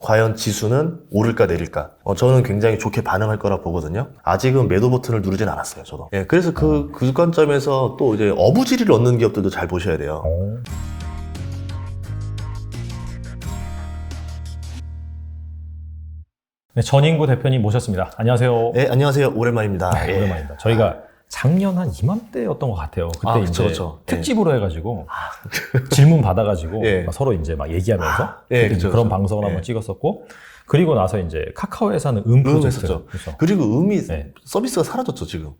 과연 지수는 오를까 내릴까? 저는 굉장히 좋게 반응할 거라 보거든요. 아직은 매도 버튼을 누르진 않았어요, 저도. 예, 그래서 그 관점에서 또 이제 어부지리를 얻는 기업들도 잘 보셔야 돼요. 네, 전인구 대표님 모셨습니다. 안녕하세요. 네, 안녕하세요. 오랜만입니다. 네, 예. 오랜만입니다. 저희가 작년 한 이맘때였던 것 같아요. 그때 이제 그쵸. 특집으로 해가지고 질문 받아가지고 예. 막 서로 이제 막 얘기하면서 예, 그때 그런 방송을 한번 찍었었고, 그리고 나서 이제 카카오에서는 프로젝트 했었죠. 그렇죠. 그리고 음이 네. 서비스가 사라졌죠, 지금.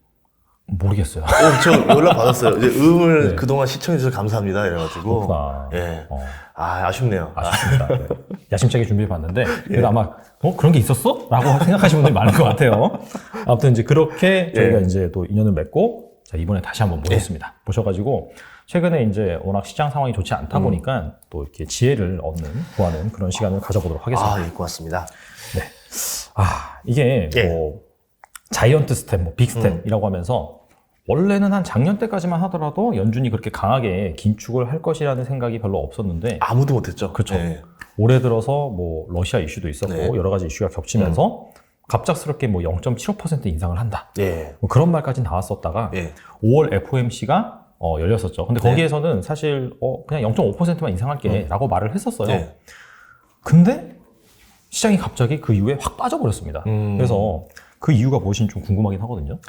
모르겠어요. 저 연락 받았어요. 이제 음을 네. 그동안 시청해주셔서 감사합니다. 이래가지고. 그렇구나. 예. 아쉽네요. 아쉽습니다. 네. 야심차게 준비해봤는데, 그래도 아마, 그런 게 있었어? 라고 생각하시는 분들이 많을 것 같아요. 아무튼 이제 그렇게 저희가 이제 또 인연을 맺고, 자, 이번에 다시 한번 모셨습니다. 모셔가지고, 최근에 이제 워낙 시장 상황이 좋지 않다 보니까 또 이렇게 지혜를 구하는 그런 시간을 가져보도록 하겠습니다. 예, 고맙습니다. 네. 이게 뭐, 자이언트 스텝, 뭐, 빅 스텝이라고 하면서, 원래는 한 작년 때까지만 하더라도 연준이 그렇게 강하게 긴축을 할 것이라는 생각이 별로 없었는데, 아무도 못했죠. 그렇죠. 네. 올해 들어서 뭐 러시아 이슈도 있었고 네. 여러 가지 이슈가 겹치면서 갑작스럽게 뭐 0.75% 인상을 한다. 예. 뭐 그런 말까지 나왔었다가 예. 5월 FOMC가 열렸었죠. 근데 거기에서는 사실 그냥 0.5%만 인상할게라고 말을 했었어요. 네. 근데 시장이 갑자기 그 이후에 확 빠져버렸습니다. 그래서 그 이유가 무엇인지 좀 궁금하긴 하거든요.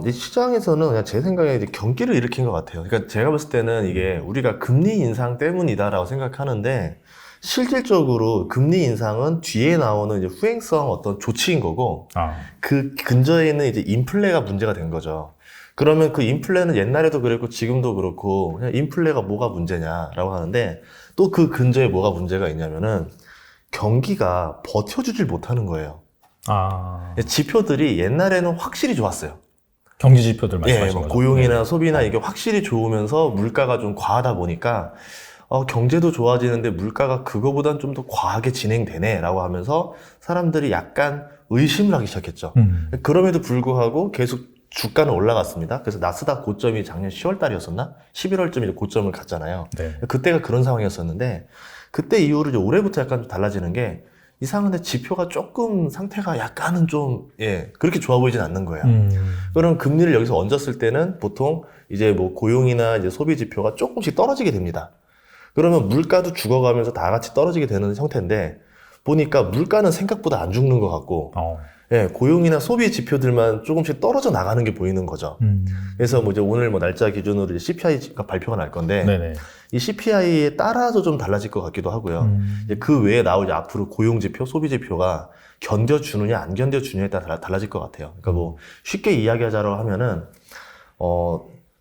이 시장에서는 그냥 제 생각에 이제 경기를 일으킨 것 같아요. 그러니까 제가 봤을 때는 이게 우리가 금리 인상 때문이다라고 생각하는데, 실질적으로 금리 인상은 뒤에 나오는 이제 후행성 어떤 조치인 거고, 그 근저에 있는 이제 인플레가 문제가 된 거죠. 그러면 그 인플레는 옛날에도 그랬고 지금도 그렇고, 그냥 인플레가 뭐가 문제냐라고 하는데, 또 그 근저에 뭐가 문제가 있냐면은 경기가 버텨주질 못하는 거예요. 지표들이 옛날에는 확실히 좋았어요. 경제 지표들 말씀하시는 뭐 거죠? 고용이나 네. 소비나 이게 확실히 좋으면서 물가가 좀 과하다 보니까 경제도 좋아지는데 물가가 그거보단 좀 더 과하게 진행되네라고 하면서 사람들이 약간 의심을 하기 시작했죠. 그럼에도 불구하고 계속 주가는 올라갔습니다. 그래서 나스닥 고점이 작년 10월 달이었었나? 11월쯤에 이제 고점을 갔잖아요. 네. 그때가 그런 상황이었었는데, 그때 이후로 이제 올해부터 약간 좀 달라지는 게, 이상한데 지표가 조금 상태가 약간은 좀 그렇게 좋아 보이진 않는 거예요. 그럼 금리를 여기서 얹었을 때는 보통 이제 뭐 고용이나 이제 소비 지표가 조금씩 떨어지게 됩니다. 그러면 물가도 죽어가면서 다 같이 떨어지게 되는 형태인데, 보니까 물가는 생각보다 안 죽는 것 같고, 고용이나 소비 지표들만 조금씩 떨어져 나가는 게 보이는 거죠. 그래서 뭐 이제 오늘 뭐 날짜 기준으로 이제 CPI가 발표가 날 건데, 네네. 이 CPI에 따라서 좀 달라질 것 같기도 하고요. 이제 그 외에 나올 이제 앞으로 고용 지표, 소비 지표가 견뎌주느냐 안 견뎌주느냐에 따라 달라질 것 같아요. 그러니까 뭐 쉽게 이야기하자고 하면은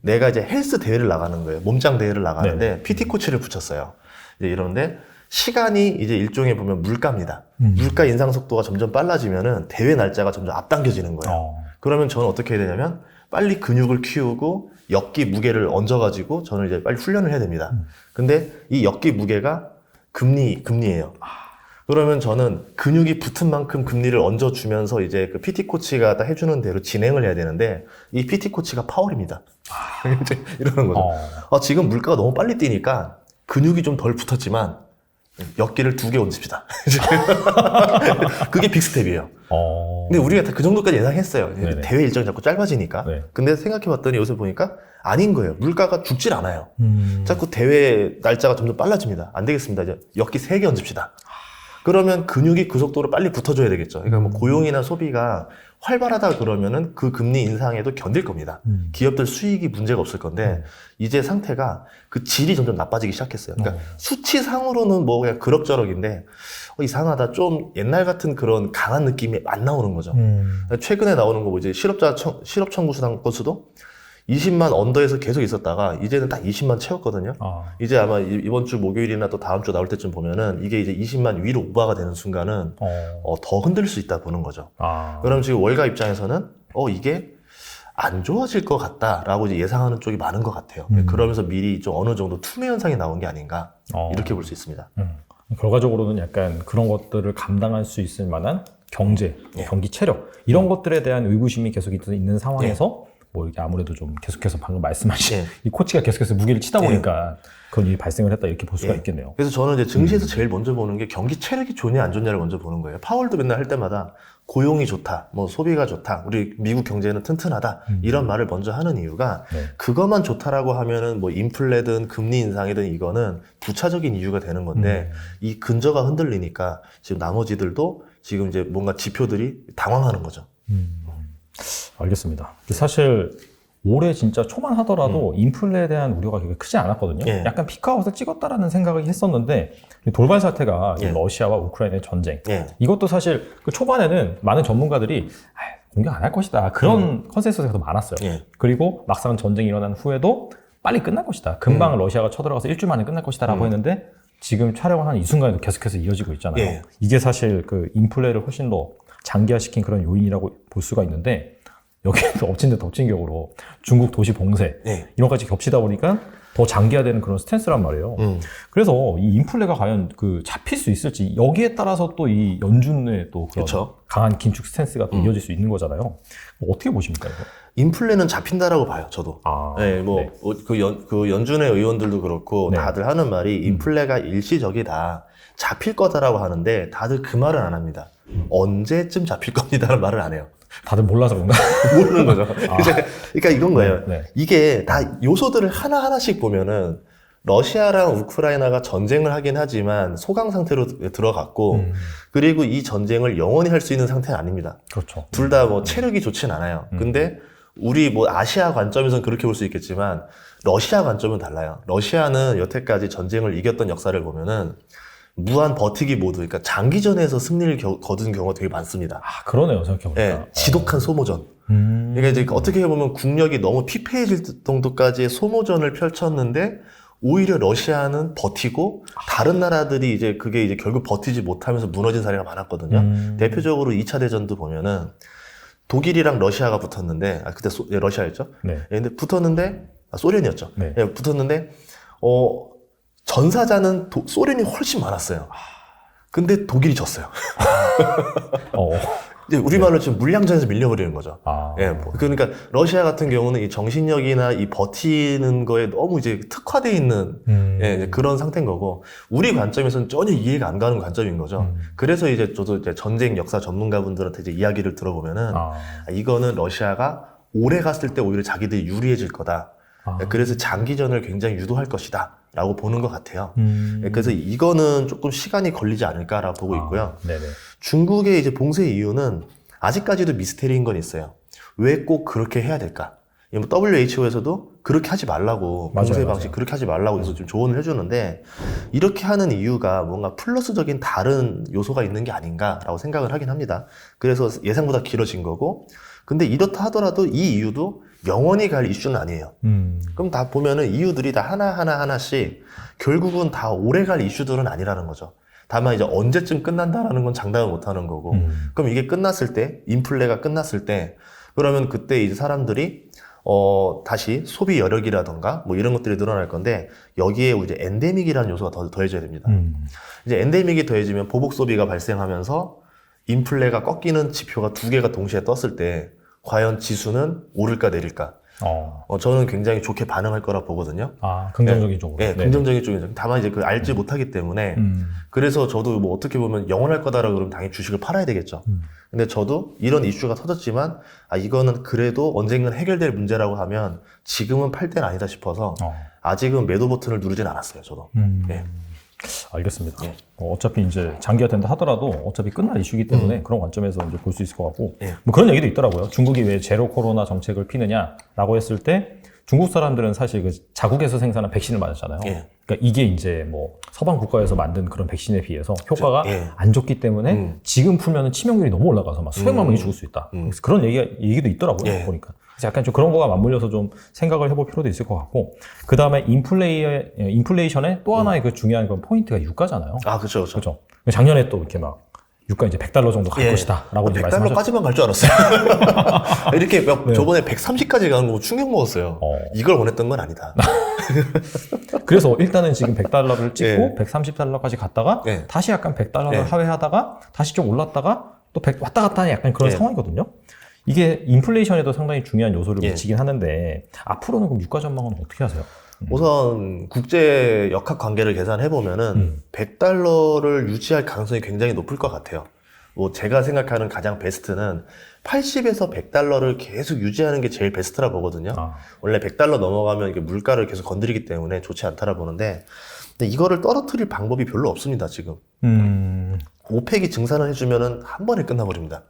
내가 이제 헬스 대회를 나가는 거예요. 몸짱 대회를 나가는데 PT 코치를 붙였어요. 이제 이런데 시간이 이제 일종의 보면 물가입니다. 물가 인상 속도가 점점 빨라지면은 대회 날짜가 점점 앞당겨지는 거예요. 그러면 저는 어떻게 해야 되냐면 빨리 근육을 키우고 역기 무게를 얹어가지고 저는 이제 빨리 훈련을 해야 됩니다. 근데 이 역기 무게가 금리예요. 그러면 저는 근육이 붙은 만큼 금리를 얹어주면서 이제 그 PT 코치가 다 해주는 대로 진행을 해야 되는데, 이 PT 코치가 파월입니다. 이제 이러는 거죠. 지금 물가가 너무 빨리 뛰니까 근육이 좀 덜 붙었지만 역기를 2개 얹읍시다. 그게 빅스텝이에요. 근데 우리가 다 그 정도까지 예상했어요. 네네. 대회 일정이 자꾸 짧아지니까. 네. 근데 생각해봤더니 요새 보니까 아닌 거예요. 물가가 죽질 않아요. 자꾸 대회 날짜가 점점 빨라집니다. 안 되겠습니다. 이제 역기 3개 얹읍시다. 그러면 근육이 그 속도로 빨리 붙어줘야 되겠죠. 그러니까 뭐 고용이나 소비가 활발하다 그러면은 그 금리 인상에도 견딜 겁니다. 기업들 수익이 문제가 없을 건데, 이제 상태가 그 질이 점점 나빠지기 시작했어요. 그러니까 수치상으로는 뭐 그냥 그럭저럭인데, 이상하다. 좀 옛날 같은 그런 강한 느낌이 안 나오는 거죠. 최근에 나오는 거 뭐 이제 실업 청구수당 건수도 20만 언더에서 계속 있었다가 이제는 딱 20만 채웠거든요. 이제 아마 이번 주 목요일이나 또 다음 주 나올 때쯤 보면은 이게 이제 20만 위로 오버가 되는 순간은 더 흔들릴 수 있다 보는 거죠. 그럼 지금 월가 입장에서는 이게 안 좋아질 것 같다라고 이제 예상하는 쪽이 많은 것 같아요. 그러면서 미리 좀 어느 정도 투매 현상이 나온 게 아닌가 이렇게 볼 수 있습니다. 결과적으로는 약간 그런 것들을 감당할 수 있을 만한 경제, 경기 체력 이런 것들에 대한 의구심이 계속 있는 상황에서 뭐 이렇게 아무래도 좀 계속해서 방금 말씀하신 예. 이 코치가 계속해서 무게를 치다 예. 보니까 그런 일이 발생을 했다 이렇게 볼 수가 예. 있겠네요. 그래서 저는 이제 증시에서 제일 먼저 보는 게 경기 체력이 좋냐 안 좋냐를 먼저 보는 거예요. 파월도 맨날 할 때마다 고용이 좋다, 뭐 소비가 좋다, 우리 미국 경제는 튼튼하다 이런 말을 먼저 하는 이유가 네. 그것만 좋다라고 하면은 뭐 인플레든 금리 인상이든 이거는 부차적인 이유가 되는 건데 이 근저가 흔들리니까 지금 나머지들도 지금 이제 뭔가 지표들이 당황하는 거죠. 알겠습니다. 사실 올해 진짜 초반 하더라도 인플레에 대한 우려가 그렇게 크지 않았거든요. 예. 약간 피크아웃을 찍었다라는 생각을 했었는데 돌발 사태가 예. 러시아와 우크라이나의 전쟁 예. 이것도 사실 그 초반에는 많은 전문가들이 공격 안 할 것이다 그런 컨센서스가 더 많았어요. 예. 그리고 막상 전쟁이 일어난 후에도 빨리 끝날 것이다. 금방 러시아가 쳐들어가서 일주일 만에 끝날 것이다 라고 했는데 지금 촬영을 하는 이 순간에도 계속해서 이어지고 있잖아요. 예. 이게 사실 그 인플레를 훨씬 더 장기화시킨 그런 요인이라고 볼 수가 있는데 여기에도 엎친 데 덮친 격으로 중국 도시 봉쇄 예. 이런 까지 겹치다 보니까 더 장기화되는 그런 스탠스란 말이에요. 그래서 이 인플레가 과연 그 잡힐 수 있을지 여기에 따라서 또 이 연준의 또 그런 그쵸. 강한 긴축 스탠스가 또 이어질 수 있는 거잖아요. 어떻게 보십니까 이거? 인플레는 잡힌다라고 봐요, 저도. 아, 네, 뭐, 네. 그 연준의 의원들도 그렇고, 네. 다들 하는 말이 인플레가 일시적이다, 잡힐 거다라고 하는데, 다들 그 말은 안 합니다. 언제쯤 잡힐 겁니다라는 말을 안 해요. 다들 몰라서 그런가? 모르는 거죠. 그러니까 이건 거예요. 네. 이게 다 요소들을 하나하나씩 보면은, 러시아랑 우크라이나가 전쟁을 하긴 하지만 소강 상태로 들어갔고, 그리고 이 전쟁을 영원히 할 수 있는 상태는 아닙니다. 그렇죠. 둘 다 뭐 체력이 좋진 않아요. 근데 우리 뭐 아시아 관점에서는 그렇게 볼 수 있겠지만 러시아 관점은 달라요. 러시아는 여태까지 전쟁을 이겼던 역사를 보면은 무한 버티기 모드, 그러니까 장기전에서 승리를 거둔 경우가 되게 많습니다. 아, 그러네요, 생각해보니까. 예, 지독한 소모전. 그러니까 이제 어떻게 보면 국력이 너무 피폐해질 정도까지의 소모전을 펼쳤는데 오히려 러시아는 버티고 다른 나라들이 이제 그게 이제 결국 버티지 못하면서 무너진 사례가 많았거든요. 대표적으로 2차 대전도 보면은 독일이랑 러시아가 붙었는데, 그때 러시아였죠? 네. 예, 근데 붙었는데, 소련이었죠. 네. 예, 붙었는데, 전사자는 소련이 훨씬 많았어요. 근데 독일이 졌어요. 이제 우리말로 지금 물량전에서 밀려버리는 거죠. 아. 예, 그러니까 러시아 같은 경우는 이 정신력이나 이 버티는 거에 너무 이제 특화되어 있는 예, 이제 그런 상태인 거고, 우리 관점에서는 전혀 이해가 안 가는 관점인 거죠. 그래서 이제 저도 이제 전쟁 역사 전문가분들한테 이제 이야기를 들어보면은 이거는 러시아가 오래 갔을 때 오히려 자기들이 유리해질 거다. 그래서 장기전을 굉장히 유도할 것이다 라고 보는 것 같아요. 그래서 이거는 조금 시간이 걸리지 않을까라고 보고 있고요. 네네. 중국의 이제 봉쇄 이유는 아직까지도 미스테리인 건 있어요. 왜 꼭 그렇게 해야 될까? WHO에서도 그렇게 하지 말라고, 맞아요, 봉쇄 맞아요. 방식 그렇게 하지 말라고 해서 좀 조언을 해주는데, 이렇게 하는 이유가 뭔가 플러스적인 다른 요소가 있는 게 아닌가라고 생각을 하긴 합니다. 그래서 예상보다 길어진 거고, 근데 이렇다 하더라도 이 이유도 영원히 갈 이슈는 아니에요. 그럼 다 보면은 이유들이 다 하나씩 결국은 다 오래 갈 이슈들은 아니라는 거죠. 다만 이제 언제쯤 끝난다라는 건 장담을 못 하는 거고, 그럼 이게 끝났을 때, 인플레가 끝났을 때, 그러면 그때 이제 사람들이 다시 소비 여력이라던가 뭐 이런 것들이 늘어날 건데, 여기에 이제 엔데믹이라는 요소가 더해져야 됩니다. 이제 엔데믹이 더해지면 보복 소비가 발생하면서 인플레가 꺾이는 지표가 두 개가 동시에 떴을 때 과연 지수는 오를까 내릴까? 저는 굉장히 좋게 반응할 거라 보거든요. 아, 긍정적인 쪽으로. 네, 긍정적인 쪽이죠. 다만 이제 그 알지 못하기 때문에, 그래서 저도 뭐 어떻게 보면 영원할 거다라고 그러면 당연히 주식을 팔아야 되겠죠. 근데 저도 이런 이슈가 터졌지만, 이거는 그래도 언젠간 해결될 문제라고 하면 지금은 팔 때는 아니다 싶어서 아직은 매도 버튼을 누르진 않았어요, 저도. 네. 알겠습니다. 예. 어차피 이제 장기화된다 하더라도 어차피 끝날 이슈이기 때문에 그런 관점에서 이제 볼 수 있을 것 같고, 예. 뭐 그런 얘기도 있더라고요. 중국이 왜 제로 코로나 정책을 피느냐라고 했을 때 중국 사람들은 사실 그 자국에서 생산한 백신을 맞았잖아요. 예. 그러니까 이게 이제 뭐 서방 국가에서 만든 그런 백신에 비해서 효과가 예. 안 좋기 때문에 지금 풀면은 치명률이 너무 올라가서 막 수백만 명이 죽을 수 있다. 그래서 그런 얘기도 있더라고요. 예. 보니까. 그래서 약간 좀 그런 거가 맞물려서 좀 생각을 해볼 필요도 있을 것 같고, 그 다음에 인플레이션의 또 하나의 그 중요한 건 포인트가 유가잖아요. 그렇죠. 그렇죠. 작년에 또 이렇게 막 유가 이제 $100 정도 갈 것이다 라고 이제 말씀하셨죠. 100달러까지만 갈 줄 알았어요. 이렇게 저번에 130까지 가는 거 충격 먹었어요. 이걸 원했던 건 아니다. 그래서 일단은 지금 $100를 찍고 예. 130달러까지 갔다가 예. 다시 약간 $100를 예. 하회하다가 다시 좀 올랐다가 또 100 왔다 갔다 하는 약간 그런 예. 상황이거든요. 이게 인플레이션에도 상당히 중요한 요소를 예. 미치긴 하는데 앞으로는 그럼 유가 전망은 어떻게 하세요? 우선 국제 역학 관계를 계산해 보면은 100달러를 유지할 가능성이 굉장히 높을 것 같아요. 뭐 제가 생각하는 가장 베스트는 80에서 100달러를 계속 유지하는 게 제일 베스트라 보거든요. 원래 100달러 넘어가면 이게 물가를 계속 건드리기 때문에 좋지 않다라 보는데, 근데 이거를 떨어뜨릴 방법이 별로 없습니다, 지금. 오펙이 증산을 해주면은 한 번에 끝나버립니다.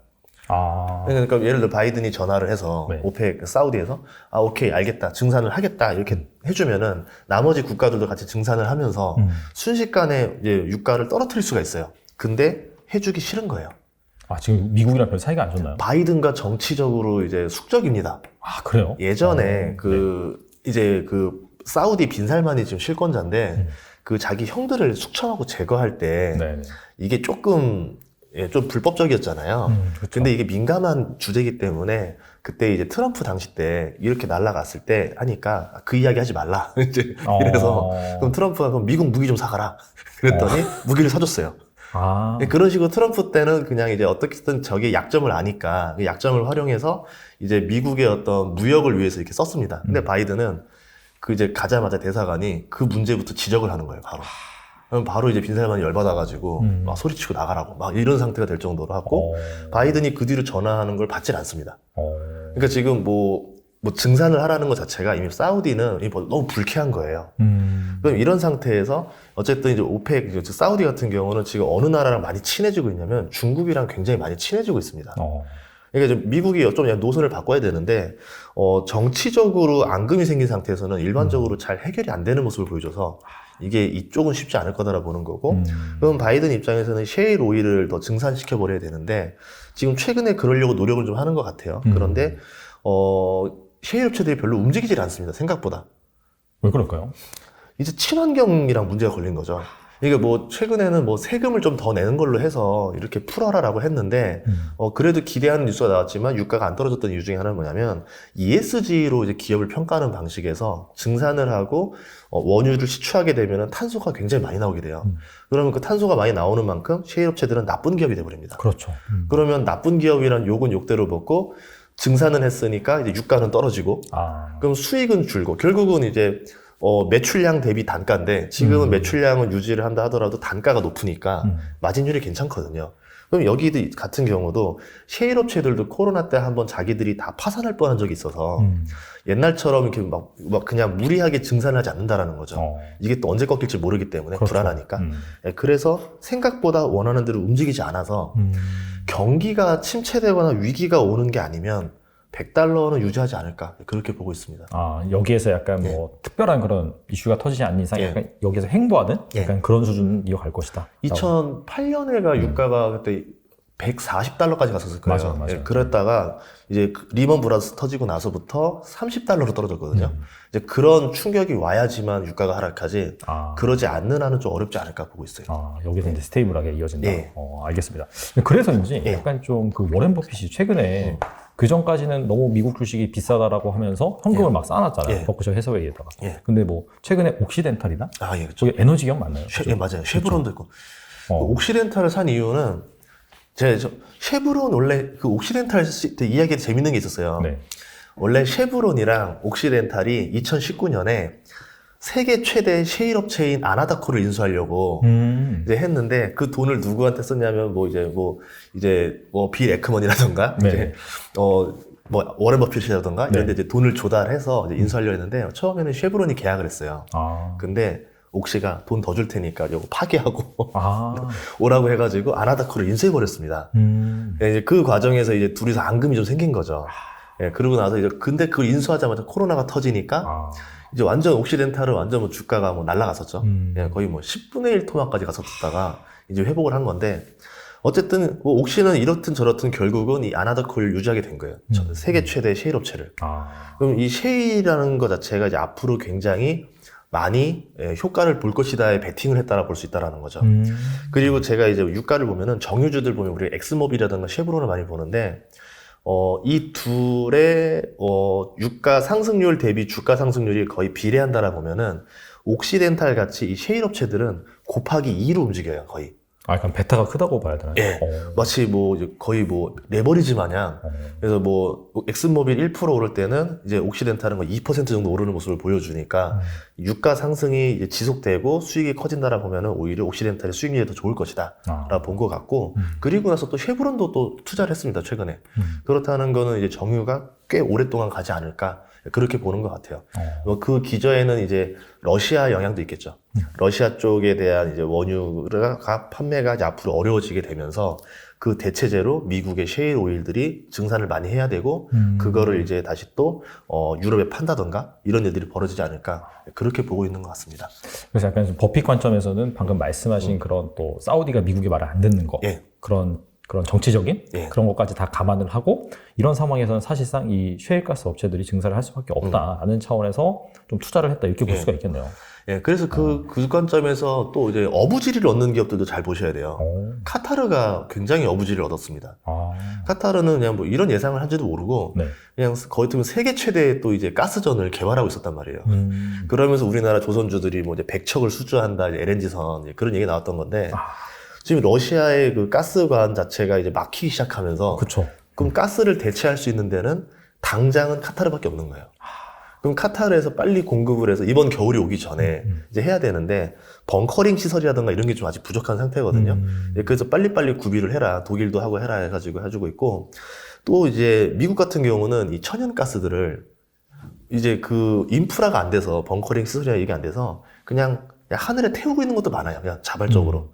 그러니까 예를 들어 바이든이 전화를 해서 네. 오펙 사우디에서 오케이 알겠다 증산을 하겠다 이렇게 해주면은 나머지 국가들도 같이 증산을 하면서 순식간에 이제 유가를 떨어뜨릴 수가 있어요. 근데 해주기 싫은 거예요. 지금 미국이랑 별 사이가 안 좋나요? 바이든과 정치적으로 이제 숙적입니다. 그래요? 예전에 이제 그 사우디 빈살만이 지금 실권자인데 그 자기 형들을 숙청하고 제거할 때 네. 이게 조금 좀 불법적이었잖아요. 그렇죠. 근데 이게 민감한 주제이기 때문에 그때 이제 트럼프 당시 때 이렇게 날아갔을 때 하니까 그 이야기 하지 말라. 이제 이래서 그럼 트럼프가 그럼 미국 무기 좀 사가라. 그랬더니 무기를 사줬어요. 그런 식으로 트럼프 때는 그냥 이제 어떻게든 저게 약점을 아니까 그 약점을 활용해서 이제 미국의 어떤 무역을 위해서 이렇게 썼습니다. 근데 바이든은 그 이제 가자마자 대사관이 그 문제부터 지적을 하는 거예요, 바로. 그럼 바로 이제 빈살만이 열받아가지고 막 소리치고 나가라고 막 이런 상태가 될 정도로 하고 바이든이 그 뒤로 전화하는 걸 받질 않습니다. 그러니까 지금 뭐 증산을 하라는 것 자체가 이미 사우디는 너무 불쾌한 거예요. 그럼 이런 상태에서 어쨌든 이제 오펙, 즉 사우디 같은 경우는 지금 어느 나라랑 많이 친해지고 있냐면 중국이랑 굉장히 많이 친해지고 있습니다. 그러니까 이제 미국이 좀 노선을 바꿔야 되는데 정치적으로 앙금이 생긴 상태에서는 일반적으로 잘 해결이 안 되는 모습을 보여줘서 이게 이쪽은 쉽지 않을 거다라 보는 거고, 그럼 바이든 입장에서는 셰일 오일을 더 증산시켜 버려야 되는데 지금 최근에 그러려고 노력을 좀 하는 것 같아요. 그런데 셰일 업체들이 별로 움직이질 않습니다, 생각보다. 왜 그럴까요? 이제 친환경이랑 문제가 걸린 거죠. 이게 뭐 최근에는 뭐 세금을 좀 더 내는 걸로 해서 이렇게 풀어라라고 했는데 그래도 기대하는 뉴스가 나왔지만 유가가 안 떨어졌던 이유 중에 하나는 뭐냐면 ESG로 이제 기업을 평가하는 방식에서 증산을 하고 원유를 시추하게 되면 탄소가 굉장히 많이 나오게 돼요. 그러면 그 탄소가 많이 나오는 만큼 셰일 업체들은 나쁜 기업이 돼버립니다. 그렇죠. 그러면 나쁜 기업이란 욕은 욕대로 먹고 증산은 했으니까 이제 유가는 떨어지고 그럼 수익은 줄고 결국은 이제 매출량 대비 단가인데 지금은 매출량은 유지를 한다 하더라도 단가가 높으니까 마진율이 괜찮거든요. 그럼 여기 같은 경우도 셰일 업체들도 코로나 때 한번 자기들이 다 파산할 뻔한 적이 있어서 옛날처럼 이렇게 막 그냥 무리하게 증산하지 않는다라는 거죠. 이게 또 언제 꺾일지 모르기 때문에 그렇죠. 불안하니까. 그래서 생각보다 원하는 대로 움직이지 않아서 경기가 침체되거나 위기가 오는 게 아니면 100달러는 유지하지 않을까 그렇게 보고 있습니다. 여기에서 약간 뭐 특별한 그런 이슈가 터지지 않는 이상 약간 여기서 행보하는 약간 그런 수준 이어갈 것이다. 2008년에가 유가가 그때 140달러까지 갔었을 거예요. 맞아요. 그랬다가 이제 리먼 브라더스 터지고 나서부터 30달러로 떨어졌거든요. 이제 그런 충격이 와야지만 유가가 하락하지 그러지 않는 한은 좀 어렵지 않을까 보고 있어요. 여기서 이제 스테이블하게 이어진다. 알겠습니다. 그래서인지 약간 좀 그 워렌 버핏이 최근에 그 전까지는 너무 미국 주식이 비싸다라고 하면서 현금을 막 쌓아놨잖아요. 버크셔 해서웨이에다가. 근데 뭐 최근에 옥시덴탈이나 그렇죠. 저기 에너지 기업 맞나요? 맞아요. 쉐브론도 있고. 옥시덴탈을 산 이유는 쉐브론 원래 그 옥시덴탈 이야기에 재밌는 게 있었어요. 원래 쉐브론이랑 옥시덴탈이 2019년에 세계 최대 셰일 업체인 아나다코를 인수하려고 이제 했는데 그 돈을 누구한테 썼냐면 빌 에크먼이라던가 이제 워렌 버핏이라던가 이런 데 이제 돈을 조달해서 이제 인수하려고 했는데 처음에는 쉐브론이 계약을 했어요. 근데 옥시가 돈 더 줄 테니까 이거 파기하고 오라고 해가지고 아나다코를 인수해버렸습니다. 이제 그 과정에서 이제 둘이서 앙금이 좀 생긴 거죠. 그러고 나서 이제 근데 그걸 인수하자마자 코로나가 터지니까 이제 완전 옥시덴탈은 완전 주가가 날아갔었죠. 거의 10분의 1 토막까지 갔었다가 이제 회복을 한 건데 어쨌든 옥시는 이렇든 저렇든 결국은 이 아나다코를 유지하게 된 거예요. 세계 최대 셰일 업체를. 그럼 이 셰일이라는 것 자체가 이제 앞으로 굉장히 많이 효과를 볼 것이다에 베팅을 했다라 볼 수 있다라는 거죠. 그리고 제가 이제 유가를 보면은 정유주들 보면 우리 엑스모빌이라든가 쉐브론을 많이 보는데 이 둘의 유가 상승률 대비 주가 상승률이 거의 비례한다라 보면은 옥시덴탈 같이 이 셰일 업체들은 곱하기 2로 움직여요, 거의. 아, 약간 베타가 크다고 봐야 되나요? 예. 마치 뭐 이제 거의 뭐 레버리지 마냥. 그래서 뭐 엑슨모빌 1% 오를 때는 이제 옥시덴탈은 2% 정도 오르는 모습을 보여주니까 유가 상승이 이제 지속되고 수익이 커진다라 보면은 오히려 옥시덴탈의 수익률이 더 좋을 것이다. 라고 본 것 같고 그리고 나서 또 쉐브론도 또 투자를 했습니다. 최근에. 그렇다는 거는 이제 정유가 꽤 오랫동안 가지 않을까. 그렇게 보는 것 같아요. 그 기저에는 이제 러시아 영향도 있겠죠. 러시아 쪽에 대한 이제 원유가 판매가 이제 앞으로 어려워지게 되면서 그 대체제로 미국의 셰일 오일들이 증산을 많이 해야 되고 그거를 이제 다시 또 유럽에 판다던가 이런 일들이 벌어지지 않을까 그렇게 보고 있는 것 같습니다. 그래서 약간 좀 법익 관점에서는 방금 말씀하신 그런 또 사우디가 미국의 말을 안 듣는 거 예. 그런 정치적인 예. 그런 것까지 다 감안을 하고 이런 상황에서는 사실상 이 셰일가스 업체들이 증산을 할 수밖에 없다라는 차원에서 좀 투자를 했다 이렇게 볼 수가 있겠네요. 예, 그래서 그 관점에서 또 이제 어부지리를 얻는 기업들도 잘 보셔야 돼요. 카타르가 굉장히 어부지리를 얻었습니다. 카타르는 그냥 뭐 이런 예상을 한지도 모르고 네. 그냥 거의 보면 세계 최대의 또 이제 가스전을 개발하고 있었단 말이에요. 그러면서 우리나라 조선주들이 뭐 이제 100척을 수주한다, LNG선 그런 얘기 나왔던 건데 지금 러시아의 그 가스관 자체가 이제 막히기 시작하면서 그렇죠. 그럼 가스를 대체할 수 있는 데는 당장은 카타르밖에 없는 거예요. 그럼 카타르에서 빨리 공급을 해서 이번 겨울이 오기 전에 이제 해야 되는데 벙커링 시설이라든가 이런 게 좀 아직 부족한 상태거든요. 그래서 빨리빨리 구비를 해라. 독일도 하고 해라 해가지고 해주고 있고 또 이제 미국 같은 경우는 이 천연가스들을 이제 그 인프라가 안 돼서 벙커링 시설이나 이게 안 돼서 그냥 하늘에 태우고 있는 것도 많아요. 그냥 자발적으로.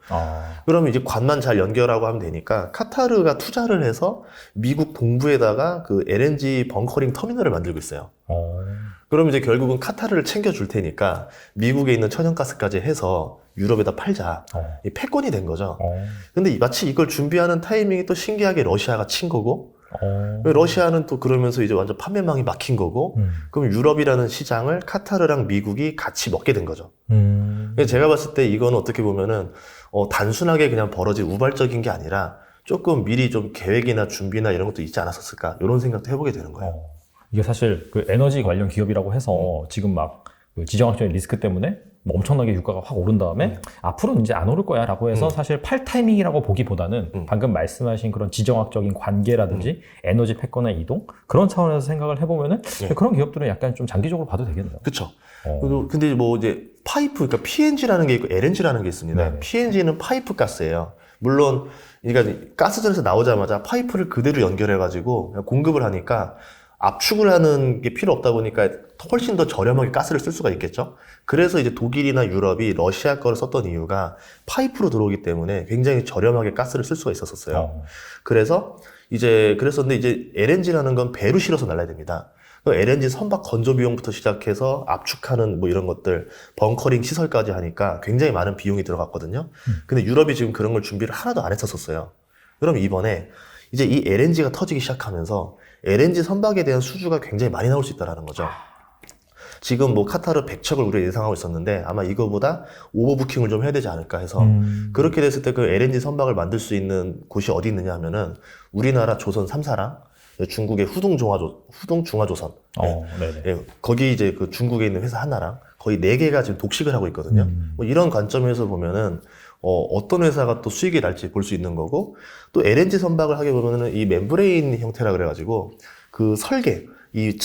그러면 이제 관만 잘 연결하고 하면 되니까 카타르가 투자를 해서 미국 동부에다가 그 LNG 벙커링 터미널을 만들고 있어요. 그럼 이제 결국은 카타르를 챙겨줄 테니까 미국에 있는 천연가스까지 해서 유럽에다 팔자. 이 패권이 된 거죠. 근데 마치 이걸 준비하는 타이밍이 또 신기하게 러시아가 친 거고 러시아는 또 그러면서 이제 완전 판매망이 막힌 거고 그럼 유럽이라는 시장을 카타르랑 미국이 같이 먹게 된 거죠. 제가 봤을 때 이거는 어떻게 보면은 단순하게 그냥 벌어진 우발적인 게 아니라 조금 미리 좀 계획이나 준비나 이런 것도 있지 않았었을까 이런 생각도 해보게 되는 거예요. 이게 사실 그 에너지 관련 기업이라고 해서 지금 막 그 지정학적인 리스크 때문에 뭐 엄청나게 유가가 확 오른 다음에 앞으로는 이제 안 오를 거야 라고 해서 사실 팔 타이밍이라고 보기보다는 방금 말씀하신 그런 지정학적인 관계라든지 에너지 패권의 이동 그런 차원에서 생각을 해보면은 그런 기업들은 약간 좀 장기적으로 봐도 되겠네요. 그쵸. 근데 뭐 이제 파이프, 그러니까 PNG라는 게 있고 LNG라는 게 있습니다. 네네. PNG는 파이프 가스예요. 물론 그러니까 가스전에서 나오자마자 파이프를 그대로 연결해가지고 그냥 공급을 하니까 압축을 하는 게 필요 없다 보니까 훨씬 더 저렴하게 가스를 쓸 수가 있겠죠. 그래서 이제 독일이나 유럽이 러시아 거를 썼던 이유가 파이프로 들어오기 때문에 굉장히 저렴하게 가스를 쓸 수가 있었어요. 그랬었는데 이제 LNG라는 건 배로 실어서 날라야 됩니다. LNG 선박 건조 비용부터 시작해서 압축하는 뭐 이런 것들, 벙커링 시설까지 하니까 굉장히 많은 비용이 들어갔거든요. 근데 유럽이 지금 그런 걸 준비를 하나도 안 했었어요. 그럼 이번에 이제 이 LNG가 터지기 시작하면서 LNG 선박에 대한 수주가 굉장히 많이 나올 수 있다는 거죠. 지금 뭐 카타르 100척을 우리가 예상하고 있었는데 아마 이거보다 오버부킹을 좀 해야 되지 않을까 해서 그렇게 됐을 때 그 LNG 선박을 만들 수 있는 곳이 어디 있느냐 하면은 우리나라 조선 3사랑 중국의 후동중화조선 거기 이제 그 중국에 있는 회사 하나랑 거의 4개가 지금 독식을 하고 있거든요. 뭐 이런 관점에서 보면은 어떤 회사가 또 수익이 날지 볼 수 있는 거고 또 LNG 선박을 하게 보면은 이 멤브레인 형태라 그래가지고 그 설계 이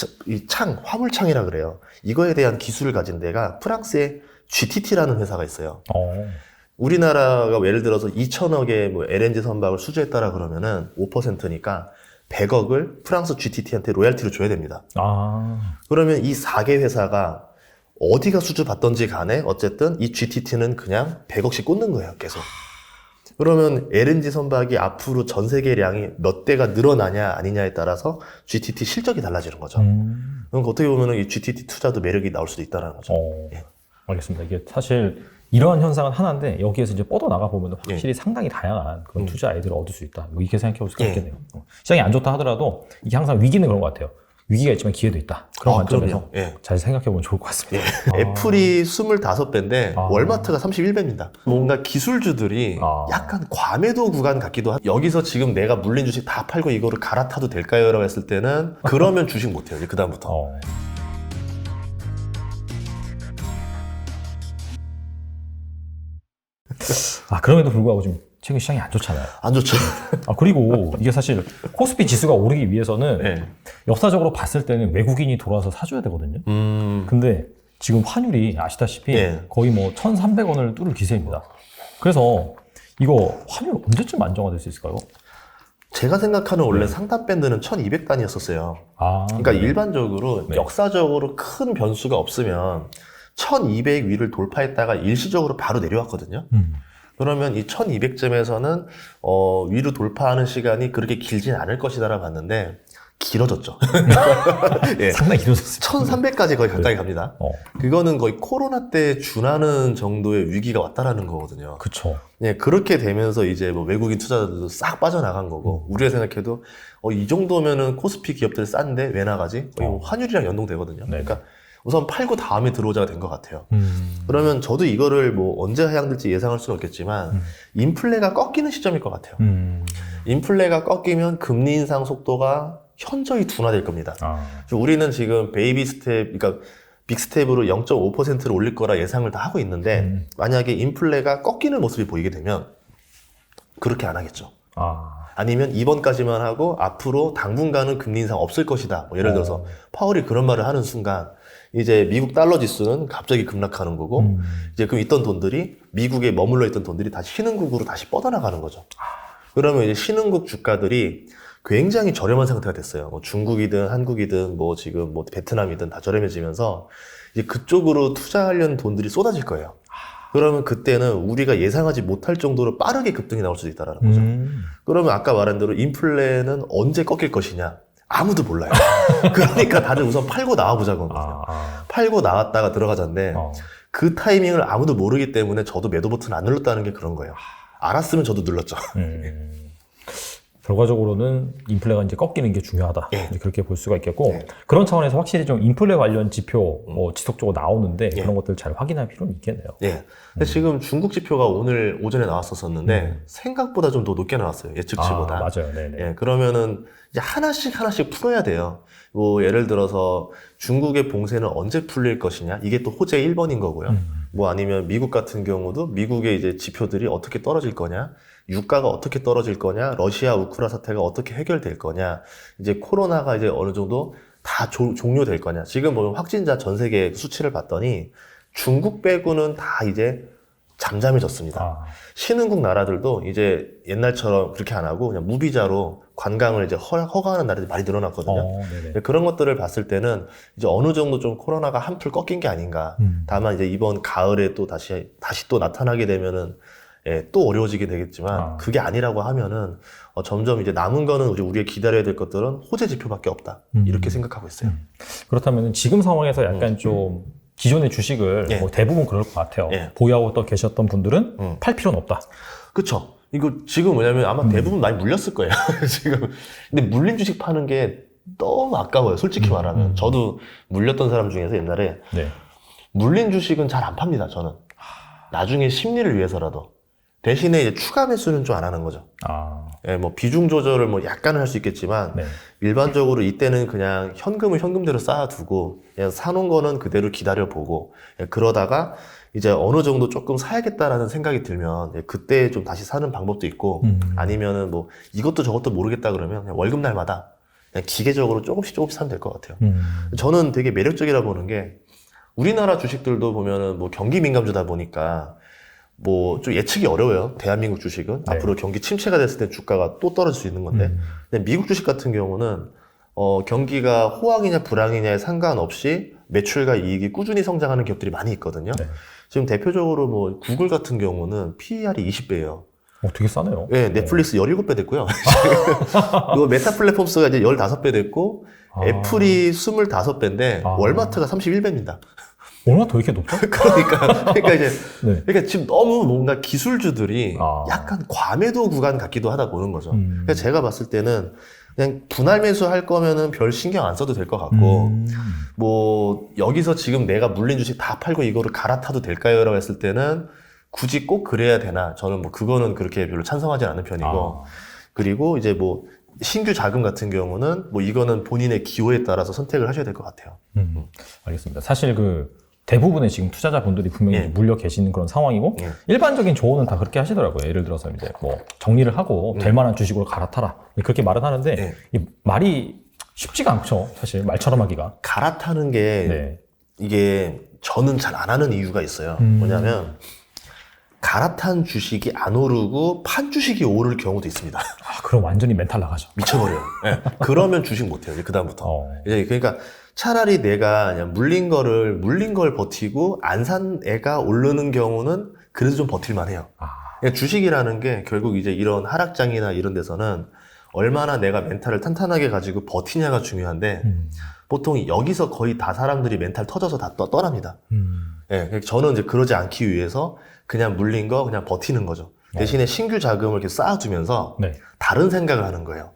창 화물창이라 그래요. 이거에 대한 기술을 가진 데가 프랑스의 GTT라는 회사가 있어요. 우리나라가 예를 들어서 2천억의 뭐 LNG 선박을 수주했다라 그러면은 5%니까 100억을 프랑스 GTT한테 로얄티로 줘야 됩니다. 그러면 이 4개 회사가 어디가 수주 받던지 간에 어쨌든 이 GTT는 그냥 100억씩 꽂는 거예요, 계속. 그러면 LNG 선박이 앞으로 전 세계량이 몇 대가 늘어나냐 아니냐에 따라서 GTT 실적이 달라지는 거죠. 그럼 어떻게 보면 이 GTT 투자도 매력이 나올 수도 있다는 거죠. 예. 알겠습니다. 이게 사실 이러한 현상은 하나인데 여기에서 이제 뻗어나가 보면 확실히 상당히 다양한 그런 투자 아이디어를 얻을 수 있다. 뭐 이렇게 생각해 볼 수가 있겠네요. 시장이 안 좋다 하더라도 이게 항상 위기는 그런 것 같아요. 위기가 있지만 기회도 있다. 그런 관점에서 잘 생각해 보면 좋을 것 같습니다. 애플이 25배인데 월마트가 31배입니다. 뭔가 기술주들이 약간 과매도 구간 같기도 하고 여기서 지금 내가 물린 주식 다 팔고 이거를 갈아타도 될까요? 라고 했을 때는 그러면 주식 못해요. 이제 그다음부터. 그럼에도 불구하고 좀 최근 시장이 안 좋잖아요. 안 좋죠. 그리고 이게 사실 코스피 지수가 오르기 위해서는 네. 역사적으로 봤을 때는 외국인이 돌아와서 사줘야 되거든요. 근데 지금 환율이 아시다시피 네. 거의 뭐 1,300원을 뚫을 기세입니다. 그래서 이거 환율 언제쯤 안정화될 수 있을까요? 제가 생각하는 원래 상단 밴드는 1200단이었었어요. 그러니까 일반적으로 네. 역사적으로 큰 변수가 없으면 1200 위를 돌파했다가 일시적으로 바로 내려왔거든요. 그러면 이 1200점에서는 위로 돌파하는 시간이 그렇게 길진 않을 것이다라 봤는데 길어졌죠. 예. 상당히 길어졌습니다. 1300까지 거의 가까이 갑니다. 어, 그거는 거의 코로나 때 준하는 정도의 위기가 왔다라는 거거든요. 그쵸. 예, 그렇게 되면서 이제 뭐 외국인 투자자들도 싹 빠져나간 거고, 우리가 생각해도, 이 정도면은 코스피 기업들 싼데 왜 나가지? 거의 뭐 환율이랑 연동되거든요. 네. 그러니까 우선 팔고 다음에 들어오자가 된 것 같아요. 그러면 저도 이거를 뭐 언제 하향될지 예상할 수는 없겠지만, 인플레가 꺾이는 시점일 것 같아요. 인플레가 꺾이면 금리 인상 속도가 현저히 둔화될 겁니다. 우리는 지금 베이비 스텝, 그러니까 빅스텝으로 0.5%를 올릴 거라 예상을 다 하고 있는데 만약에 인플레가 꺾이는 모습이 보이게 되면 그렇게 안 하겠죠. 아니면 이번까지만 하고 앞으로 당분간은 금리 인상 없을 것이다. 뭐 예를 들어서 파월이 그런 말을 하는 순간 이제 미국 달러 지수는 갑자기 급락하는 거고 이제 그럼 있던 돈들이 미국에 머물러 있던 돈들이 다시 신흥국으로 다시 뻗어나가는 거죠. 그러면 이제 신흥국 주가들이 굉장히 저렴한 상태가 됐어요. 뭐 중국이든 한국이든 뭐 지금 뭐 베트남이든 다 저렴해지면서 이제 그쪽으로 투자하려는 돈들이 쏟아질 거예요. 그러면 그때는 우리가 예상하지 못할 정도로 빠르게 급등이 나올 수도 있다라는 거죠. 그러면 아까 말한 대로 인플레는 언제 꺾일 것이냐? 아무도 몰라요. 그러니까 다들 우선 팔고 나와보자고 하거든요. 팔고 나왔다가 들어가자인데 그 타이밍을 아무도 모르기 때문에 저도 매도 버튼 안 눌렀다는 게 그런 거예요. 알았으면 저도 눌렀죠. 결과적으로는 인플레가 이제 꺾이는 게 중요하다. 예. 이제 그렇게 볼 수가 있겠고 예. 그런 차원에서 확실히 좀 인플레 관련 지표 지속적으로 나오는데 예. 그런 것들 잘 확인할 필요는 있겠네요. 예. 근데 지금 중국 지표가 오늘 오전에 나왔었는데 생각보다 좀 더 높게 나왔어요. 예측치보다. 맞아요. 네네. 예, 그러면은 이제 하나씩 풀어야 돼요. 뭐 예를 들어서 중국의 봉쇄는 언제 풀릴 것이냐? 이게 또 호재 1번인 거고요. 뭐 아니면 미국 같은 경우도 미국의 이제 지표들이 어떻게 떨어질 거냐? 유가가 어떻게 떨어질 거냐? 러시아 우크라 사태가 어떻게 해결될 거냐? 이제 코로나가 이제 어느 정도 다 종료될 거냐? 지금 뭐 확진자 전 세계 수치를 봤더니 중국 빼고는 다 이제 잠잠해졌습니다. 신흥국 나라들도 이제 옛날처럼 그렇게 안 하고 그냥 무비자로 관광을 이제 허가하는 나라들이 많이 늘어났거든요. 그런 것들을 봤을 때는 이제 어느 정도 좀 코로나가 한풀 꺾인 게 아닌가. 다만 이제 이번 가을에 또 다시 또 나타나게 되면은 또 어려워지게 되겠지만 그게 아니라고 하면은 점점 이제 남은 거는 우리가 기다려야 될 것들은 호재 지표밖에 없다. 이렇게 생각하고 있어요. 그렇다면 지금 상황에서 약간 좀 기존의 주식을 예. 뭐 대부분 그럴 것 같아요. 예. 보유하고 또 계셨던 분들은 팔 필요는 없다. 그쵸. 이거 지금 뭐냐면 아마 대부분 많이 물렸을 거예요. 지금. 근데 물린 주식 파는 게 너무 아까워요. 솔직히 말하면. 저도 물렸던 사람 중에서 옛날에 물린 주식은 잘 안 팝니다. 저는. 나중에 심리를 위해서라도. 대신에 이제 추가 매수는 좀 안 하는 거죠. 예, 뭐 비중 조절을 뭐 약간은 할 수 있겠지만 일반적으로 이때는 그냥 현금을 현금대로 쌓아두고 그냥 사놓은 거는 그대로 기다려보고 그러다가 이제 어느 정도 조금 사야겠다라는 생각이 들면 그때 좀 다시 사는 방법도 있고 아니면은 뭐 이것도 저것도 모르겠다 그러면 그냥 월급날마다 그냥 기계적으로 조금씩 사면 될 것 같아요. 저는 되게 매력적이라 보는 게 우리나라 주식들도 보면은 뭐 경기 민감주다 보니까 뭐 좀 예측이 어려워요. 대한민국 주식은 앞으로 경기 침체가 됐을 때 주가가 또 떨어질 수 있는 건데 근데 미국 주식 같은 경우는 경기가 호황이냐 불황이냐에 상관없이 매출과 이익이 꾸준히 성장하는 기업들이 많이 있거든요. 지금 대표적으로 뭐 구글 같은 경우는 PER이 20배예요. 되게 싸네요. 네, 넷플릭스 17배 됐고요. 그리고 메타 플랫폼스가 이제 15배 됐고 애플이 25배인데 월마트가 31배입니다. 얼마나 더 이렇게 높죠? 그러니까 이제 그러니까 지금 너무 뭔가 기술주들이 약간 과매도 구간 같기도 하다 보는 거죠. 그러니까 제가 봤을 때는 그냥 분할 매수할 거면은 별 신경 안 써도 될 것 같고 뭐 여기서 지금 내가 물린 주식 다 팔고 이거를 갈아타도 될까요? 라고 했을 때는 굳이 꼭 그래야 되나? 저는 뭐 그거는 그렇게 별로 찬성하지 않는 편이고 그리고 이제 뭐 신규 자금 같은 경우는 뭐 이거는 본인의 기호에 따라서 선택을 하셔야 될 것 같아요. 알겠습니다. 사실 그 대부분의 지금 투자자분들이 분명히 예. 물려 계시는 그런 상황이고 예. 일반적인 조언은 다 그렇게 하시더라고요. 예를 들어서 이제 뭐 정리를 하고 될 만한 주식으로 갈아타라 그렇게 말은 하는데 예. 이 말이 쉽지가 않죠. 사실 말처럼 하기가. 갈아타는 게 네. 이게 저는 잘 안 하는 이유가 있어요. 뭐냐면 갈아탄 주식이 안 오르고 판 주식이 오를 경우도 있습니다. 아, 그럼 완전히 멘탈 나가죠. 미쳐버려요. 예. 그러면 주식 못해요. 이제 그다음부터. 어. 이제 그러니까 차라리 내가 그냥 물린 걸 버티고 안 산 애가 오르는 경우는 그래도 좀 버틸만 해요. 아, 그러니까 주식이라는 게 결국 이제 이런 하락장이나 이런 데서는 얼마나 내가 멘탈을 탄탄하게 가지고 버티냐가 중요한데 보통 여기서 거의 다 사람들이 멘탈 터져서 다 떠납니다. 예, 저는 이제 그러지 않기 위해서 그냥 물린 거 그냥 버티는 거죠. 대신에 신규 자금을 이렇게 쌓아두면서 네. 다른 생각을 하는 거예요.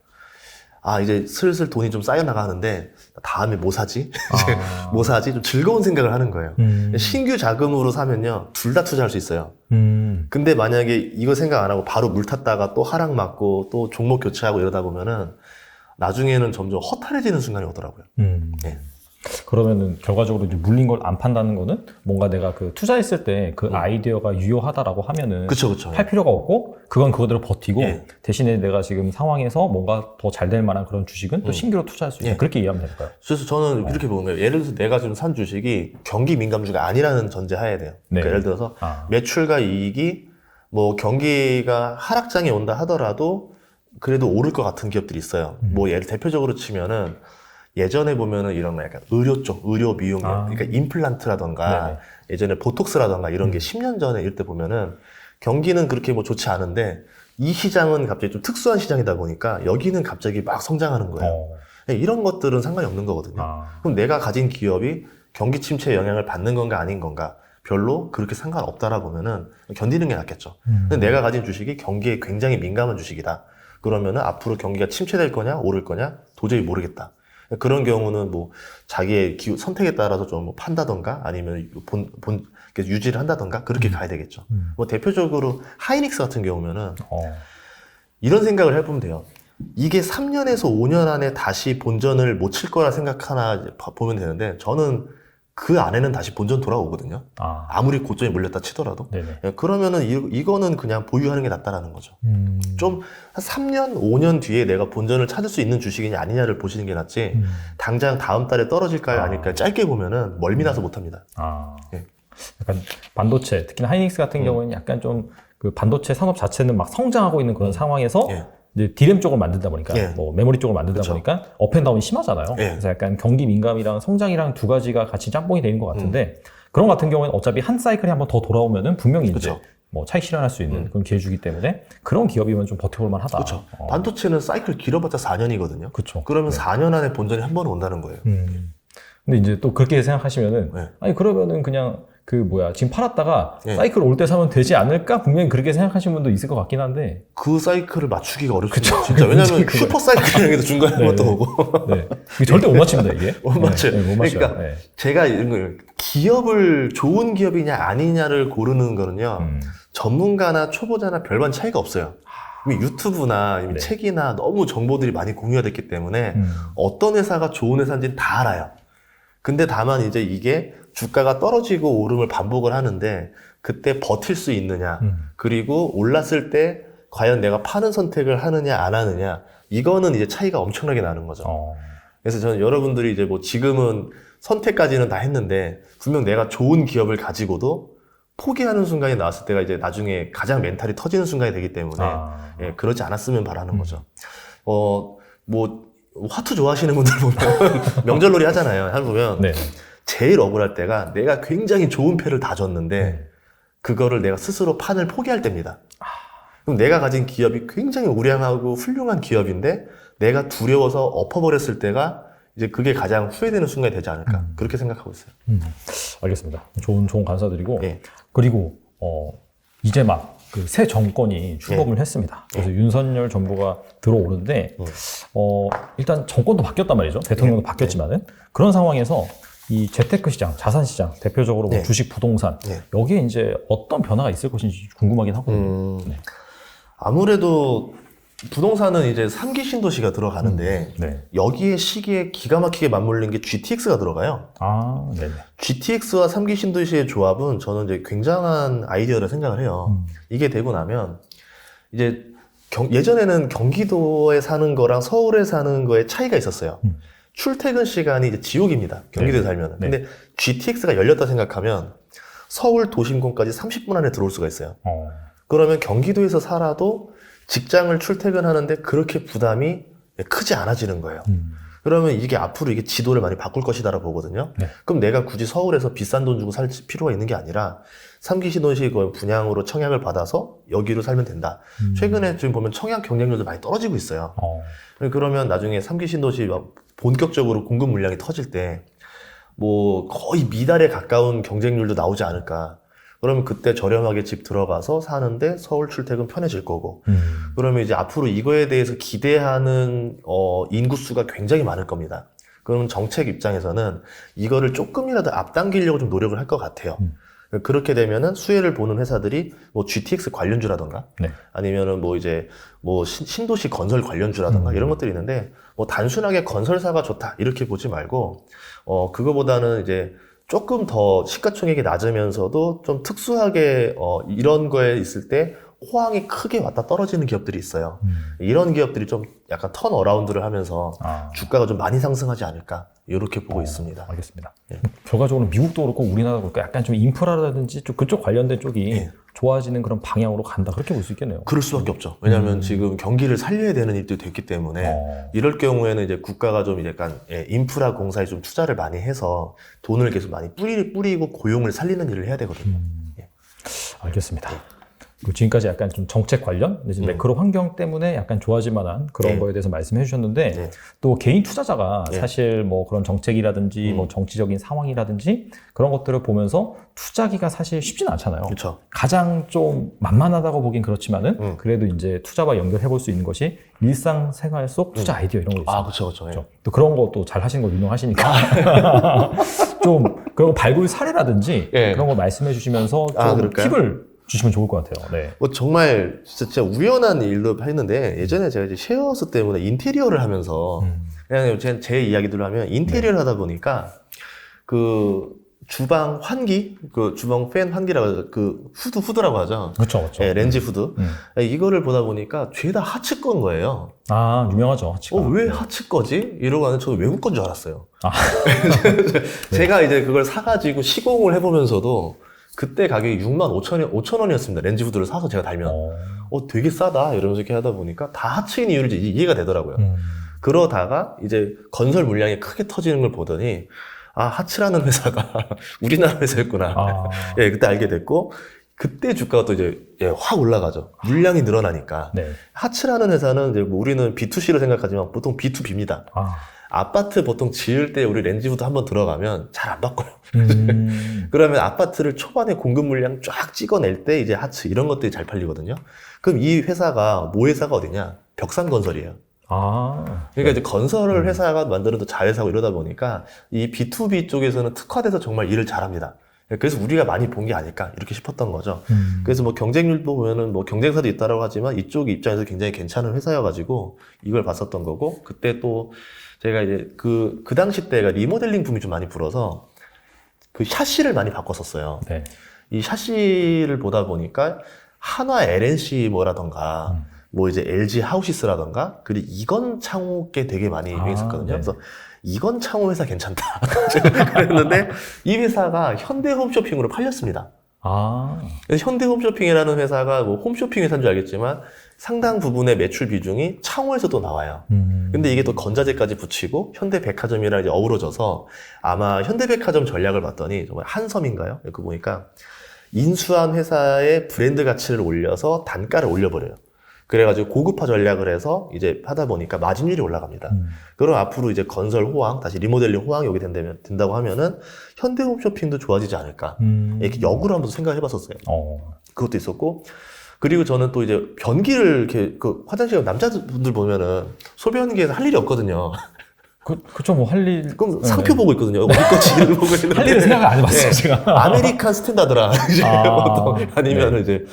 아, 이제 슬슬 돈이 좀 쌓여나가는데 다음에 뭐 사지? 이제 뭐 사지? 좀 즐거운 생각을 하는 거예요. 신규 자금으로 사면요, 둘 다 투자할 수 있어요. 근데 만약에 이거 생각 안 하고 바로 물 탔다가 또 하락 맞고 또 종목 교체하고 이러다 보면은 나중에는 점점 허탈해지는 순간이 오더라고요. 예. 그러면은 결과적으로 이제 물린 걸 안 판다는 거는 뭔가 내가 그 투자했을 때 그 아이디어가 유효하다라고 하면은 그쵸. 팔 필요가 없고 그건 그거대로 버티고 예. 대신에 내가 지금 상황에서 뭔가 더 잘 될 만한 그런 주식은 또 신규로 투자할 수 있다. 예. 그렇게 이해하면 될까요? 그래서 저는 이렇게 보는 거예요. 예를 들어서 내가 지금 산 주식이 경기 민감주가 아니라는 전제 하에 돼요. 네. 그러니까 예를 들어서 아. 매출과 이익이 뭐 경기가 하락장이 온다 하더라도 그래도 오를 것 같은 기업들이 있어요. 뭐 예를 대표적으로 치면은 예전에 보면은 이런 약간 의료 쪽, 의료 미용, 그러니까 임플란트라던가 네네. 예전에 보톡스라던가 이런 게 10년 전에 이럴 때 보면은 경기는 그렇게 뭐 좋지 않은데 이 시장은 갑자기 좀 특수한 시장이다 보니까 여기는 갑자기 막 성장하는 거예요. 이런 것들은 상관이 없는 거거든요. 그럼 내가 가진 기업이 경기 침체의 영향을 받는 건가 아닌 건가 별로 그렇게 상관없다라 보면은 견디는 게 낫겠죠. 근데 내가 가진 주식이 경기에 굉장히 민감한 주식이다. 그러면은 앞으로 경기가 침체될 거냐 오를 거냐 도저히 모르겠다. 그런 경우는 뭐 자기의 선택에 따라서 좀 뭐 판다던가 아니면 유지를 한다던가 그렇게 가야 되겠죠. 뭐 대표적으로 하이닉스 같은 경우면은 이런 생각을 해보면 돼요. 이게 3년에서 5년 안에 다시 본전을 못 칠 거라 생각하나 보면 되는데 저는 그 안에는 다시 본전 돌아오거든요. 아무리 고점에 물렸다 치더라도. 네네. 그러면은 이거는 그냥 보유하는 게 낫다라는 거죠. 좀 한 3년, 5년 뒤에 내가 본전을 찾을 수 있는 주식이냐 아니냐를 보시는 게 낫지 당장 다음 달에 떨어질까요 아닐까요 짧게 보면은 멀미나서 못합니다. 예. 약간 반도체, 특히나 하이닉스 같은 경우에는 약간 좀 그 반도체 산업 자체는 막 성장하고 있는 그런 상황에서 예. 이제 디램 쪽을 만들다 보니까 예. 뭐 메모리 쪽을 만들다 그쵸. 보니까 업앤다운이 심하잖아요. 예. 그래서 약간 경기 민감이랑 성장이랑 두 가지가 같이 짬뽕이 되는 것 같은데 그런 같은 경우에는 어차피 한 사이클이 한번 더 돌아오면은 분명히 이제 그쵸. 뭐 차익 실현할 수 있는 그런 기회주기 때문에 그런 기업이면 좀 버텨볼 만하다. 그렇죠. 반도체는 사이클 길어봤자 4년이거든요. 그렇죠. 그러면 4년 안에 본전이 한 번 온다는 거예요. 근데 이제 또 그렇게 생각하시면은 네. 아니 그러면은 그냥 그 뭐야 지금 팔았다가 네. 사이클 올 때 사면 되지 않을까 분명히 그렇게 생각하시는 분도 있을 것 같긴 한데 그 사이클을 맞추기가 어렵죠. 그쵸. 진짜. 왜냐면 문제가 슈퍼 사이클이라는 게 중간에 네. 한번 또 오고. 네. 이게 절대 못 맞춥니다 이게. 못 맞춰요. 네, 못 맞춰요. 그러니까 네. 제가 이런 걸 기업을 좋은 기업이냐 아니냐를 고르는 거는요. 전문가나 초보자나 별반 차이가 없어요. 이미 유튜브나 이미 네. 책이나 너무 정보들이 많이 공유가 됐기 때문에 어떤 회사가 좋은 회사인지는 다 알아요. 근데 다만 이제 이게 주가가 떨어지고 오름을 반복을 하는데 그때 버틸 수 있느냐 그리고 올랐을 때 과연 내가 파는 선택을 하느냐 안 하느냐 이거는 이제 차이가 엄청나게 나는 거죠. 그래서 저는 여러분들이 이제 뭐 지금은 선택까지는 다 했는데 분명 내가 좋은 기업을 가지고도 포기하는 순간이 나왔을 때가 이제 나중에 가장 멘탈이 터지는 순간이 되기 때문에 예, 그러지 않았으면 바라는 거죠. 뭐 화투 좋아하시는 분들 보면 명절놀이 하잖아요. 해보면 네. 제일 억울할 때가 내가 굉장히 좋은 패를 다 줬는데 그거를 내가 스스로 판을 포기할 때입니다. 그럼 내가 가진 기업이 굉장히 우량하고 훌륭한 기업인데 내가 두려워서 엎어버렸을 때가 이제 그게 가장 후회되는 순간이 되지 않을까 그렇게 생각하고 있어요. 알겠습니다. 좋은 감사드리고 예. 그리고 이제 막 그 새 정권이 출범을 했습니다. 그래서 윤석열 정부가 들어오는데 일단 정권도 바뀌었단 말이죠. 대통령도 바뀌었지만은 그런 상황에서 이 재테크 시장, 자산 시장, 대표적으로 뭐 주식, 부동산 여기에 이제 어떤 변화가 있을 것인지 궁금하긴 하거든요. 아무래도 부동산은 이제 3기 신도시가 들어가는데 네. 여기에 시기에 기가 막히게 맞물린 게 GTX가 들어가요. 아, 네네. GTX와 3기 신도시의 조합은 저는 이제 굉장한 아이디어를 생각을 해요. 이게 되고 나면 이제 예전에는 경기도에 사는 거랑 서울에 사는 거에 차이가 있었어요. 출퇴근 시간이 이제 지옥입니다. 경기도에 네. 살면. 네. 근데 GTX가 열렸다 생각하면 서울 도심권까지 30분 안에 들어올 수가 있어요. 그러면 경기도에서 살아도 직장을 출퇴근하는데 그렇게 부담이 크지 않아지는 거예요. 그러면 이게 앞으로 이게 지도를 많이 바꿀 것이다라고 보거든요. 네. 그럼 내가 굳이 서울에서 비싼 돈 주고 살 필요가 있는 게 아니라 3기 신도시 분양으로 청약을 받아서 여기로 살면 된다. 최근에 지금 보면 청약 경쟁률도 많이 떨어지고 있어요. 그러면 나중에 3기 신도시 본격적으로 공급 물량이 터질 때 뭐 거의 미달에 가까운 경쟁률도 나오지 않을까. 그러면 그때 저렴하게 집 들어가서 사는데 서울 출퇴근 편해질 거고. 그러면 이제 앞으로 이거에 대해서 기대하는 인구수가 굉장히 많을 겁니다. 그러면 정책 입장에서는 이거를 조금이라도 앞당기려고 좀 노력을 할 것 같아요. 그렇게 되면은 수혜를 보는 회사들이 뭐 GTX 관련주라던가 네. 아니면은 뭐 이제 뭐 신도시 건설 관련주라던가 이런 것들이 있는데 뭐 단순하게 건설사가 좋다 이렇게 보지 말고 그거보다는 이제 조금 더 시가총액이 낮으면서도 좀 특수하게 이런 거에 있을 때 호황이 크게 왔다 떨어지는 기업들이 있어요. 이런 기업들이 좀 약간 턴어라운드를 하면서 주가가 좀 많이 상승하지 않을까 이렇게 보고 있습니다. 알겠습니다. 예. 결과적으로 미국도 그렇고 우리나라도 그렇고 약간 좀 인프라라든지 좀 그쪽 관련된 쪽이 예. 좋아지는 그런 방향으로 간다 그렇게 볼 수 있겠네요. 그럴 수밖에 없죠. 왜냐하면 지금 경기를 살려야 되는 일도 됐기 때문에 이럴 경우에는 이제 국가가 좀 약간 인프라 공사에 좀 투자를 많이 해서 돈을 계속 많이 뿌리고 고용을 살리는 일을 해야 되거든요. 예. 알겠습니다. 지금까지 약간 좀 정책 관련, 매크로 환경 때문에 약간 좋아질 만한 그런 네. 거에 대해서 말씀해 주셨는데, 네. 또 개인 투자자가 네. 사실 뭐 그런 정책이라든지 뭐 정치적인 상황이라든지 그런 것들을 보면서 투자하기가 사실 쉽지는 않잖아요. 그렇죠. 가장 좀 만만하다고 보긴 그렇지만은 그래도 이제 투자와 연결해 볼 수 있는 것이 일상생활 속 투자 아이디어 이런 거 있어요. 그렇죠, 그렇죠. 예. 또 그런 것도 잘 하시는 거 유명하시니까 좀 그런 거 발굴 사례라든지 예. 그런 거 말씀해 주시면서 좀 그럴까요? 팁을 주시면 좋을 것 같아요. 네. 뭐 정말 진짜 우연한 일로 했는데 예전에 제가 이제 쉐어하우스 때문에 인테리어를 하면서 그냥 제 이야기들을 하면 인테리어를 하다 보니까 그 주방 환기, 그 주방 팬 환기라고 하죠. 그 후드라고 하죠. 그렇죠, 그렇죠. 예, 렌즈 후드. 이거를 보다 보니까 죄다 하츠 건 거예요. 아, 유명하죠. 하치가. 왜 하츠 거지? 이러고 하는 저는 외국 건 줄 알았어요. 아. 제가 이제 그걸 사가지고 시공을 해보면서도 그때 가격이 5천 원이었습니다. 렌즈 후드를 사서 제가 달면. 되게 싸다. 이러면서 이렇게 하다 보니까 다 하츠인 이유를 이제 이해가 되더라고요. 그러다가 이제 건설 물량이 크게 터지는 걸 보더니, 하츠라는 회사가 우리나라 회사였구나. 예, 그때 알게 됐고, 그때 주가가 또 이제 확 올라가죠. 물량이 늘어나니까. 네. 하츠라는 회사는 이제 뭐 우리는 B2C로 생각하지만 보통 B2B입니다. 아파트 보통 지을 때 우리 렌즈 후드 한번 들어가면 잘 안 바꿔요. 그러면 아파트를 초반에 공급 물량 쫙 찍어낼 때 이제 하츠 이런 것들이 잘 팔리거든요. 그럼 이 회사가 회사가 어디냐? 벽산건설이에요. 그러니까 이제 건설을 회사가 만드는 또 자회사고 이러다 보니까 이 B2B 쪽에서는 특화돼서 정말 일을 잘합니다. 그래서 우리가 많이 본 게 아닐까 이렇게 싶었던 거죠. 그래서 뭐 경쟁률도 보면은 뭐 경쟁사도 있다라고 하지만 이쪽 입장에서 굉장히 괜찮은 회사여가지고 이걸 봤었던 거고, 그때 또 제가 이제 그 당시 때가 리모델링 붐이 좀 많이 불어서 그 샤시를 많이 바꿨었어요. 네. 이 샤시를 보다 보니까 한화 LNC 뭐라던가 뭐 이제 LG 하우시스라던가 그리고 이건 창호께 되게 많이 유행했었거든요. 네. 그래서 이건 창호 회사 괜찮다. 그랬는데 이 회사가 현대 홈쇼핑으로 팔렸습니다. 그래서 현대 홈쇼핑이라는 회사가 뭐 홈쇼핑 회사인 줄 알겠지만 상당 부분의 매출 비중이 창호에서도 나와요. 근데 이게 또 건자재까지 붙이고 현대백화점이랑 이제 어우러져서 아마 현대백화점 전략을 봤더니 정말 한섬인가요? 그 보니까 인수한 회사의 브랜드 가치를 올려서 단가를 올려버려요. 그래가지고 고급화 전략을 해서 이제 하다 보니까 마진율이 올라갑니다. 그럼 앞으로 이제 건설 호황, 다시 리모델링 호황이 오게 된다고 하면은 현대홈쇼핑도 좋아지지 않을까. 이렇게 역으로 한번 생각해 봤었어요. 그것도 있었고, 그리고 저는 또 이제 변기를 이렇게 그 화장실 남자분들 보면은 소변기에서 할 일이 없거든요. 그쵸, 뭐, 할 일. 그럼 상표 보고 있거든요. 어디 거지 이런 거 보고 있는데. 할 일을 생각을 안 해봤어요, 네. 제가. 아메리칸 스탠다드라. 아니면 이제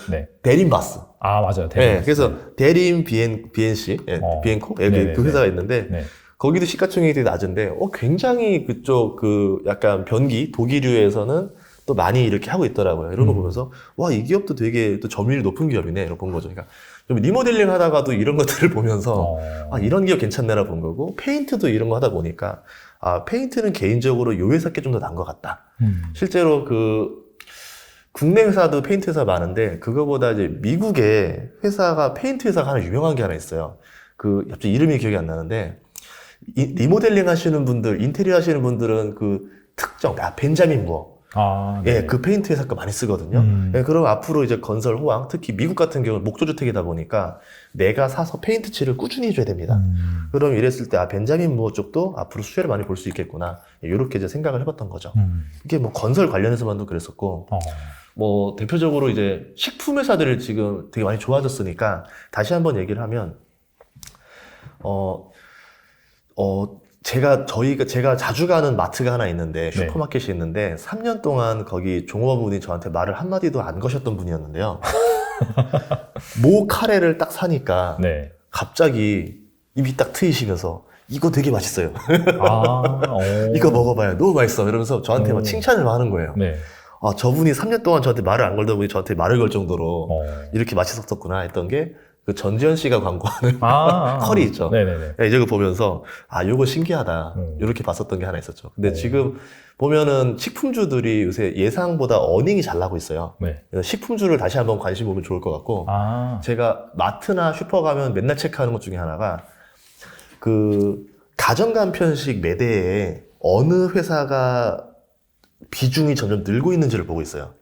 대림 바스. 맞아요. 네, 그래서 대림 BNC, 비엔코 그 회사가 있는데 네. 거기도 시가총액이 되게 낮은데 굉장히 그쪽 그 약간 변기 독일유에서는 또 많이 이렇게 하고 있더라고요. 이런 거 보면서 와, 이 기업도 되게 또 점유율이 높은 기업이네 이런 본 거죠. 그러니까 좀 리모델링 하다가도 이런 것들을 보면서 이런 기업 괜찮네라 본 거고, 페인트도 이런 거 하다 보니까 페인트는 개인적으로 요 회사 게 좀 더 나은 것 같다. 실제로 그 국내 회사도 페인트 회사 많은데 그거보다 이제 미국에 회사가 페인트 회사가 하나 유명한 게 하나 있어요. 그 갑자기 이름이 기억이 안 나는데 리모델링 하시는 분들, 인테리어 하시는 분들은 그 특정 벤자민 무어. 예, 그 페인트 회사 거 많이 쓰거든요. 예, 그럼 앞으로 이제 건설 호황, 특히 미국 같은 경우는 목조주택이다 보니까 내가 사서 페인트 칠을 꾸준히 해줘야 됩니다. 그럼 이랬을 때 벤자민 무어 쪽도 앞으로 수혜를 많이 볼 수 있겠구나. 이렇게 이제 생각을 해봤던 거죠. 이게 뭐 건설 관련해서만도 그랬었고, 뭐 대표적으로 이제 식품 회사들을 지금 되게 많이 좋아졌으니까 다시 한번 얘기를 하면, 제가 자주 가는 마트가 하나 있는데, 슈퍼마켓이 있는데, 3년 동안 거기 종업원분이 저한테 말을 한마디도 안 거셨던 분이었는데요. 모 카레를 딱 사니까, 갑자기 입이 딱 트이시면서, 이거 되게 맛있어요. 이거 먹어봐요. 너무 맛있어. 이러면서 저한테 막 칭찬을 하는 거예요. 저분이 3년 동안 저한테 말을 안 걸다 보니 저한테 말을 걸 정도로 이렇게 맛있었구나 했던 게, 그 전지현 씨가 광고하는 컬이 있죠. 이제 그거 보면서 요거 신기하다 이렇게 봤었던 게 하나 있었죠. 근데 지금 보면은 식품주들이 요새 예상보다 어닝이 잘 나고 있어요. 그래서 식품주를 다시 한번 관심 보면 좋을 것 같고, 제가 마트나 슈퍼 가면 맨날 체크하는 것 중에 하나가 그 가정간편식 매대에 어느 회사가 비중이 점점 늘고 있는지를 보고 있어요.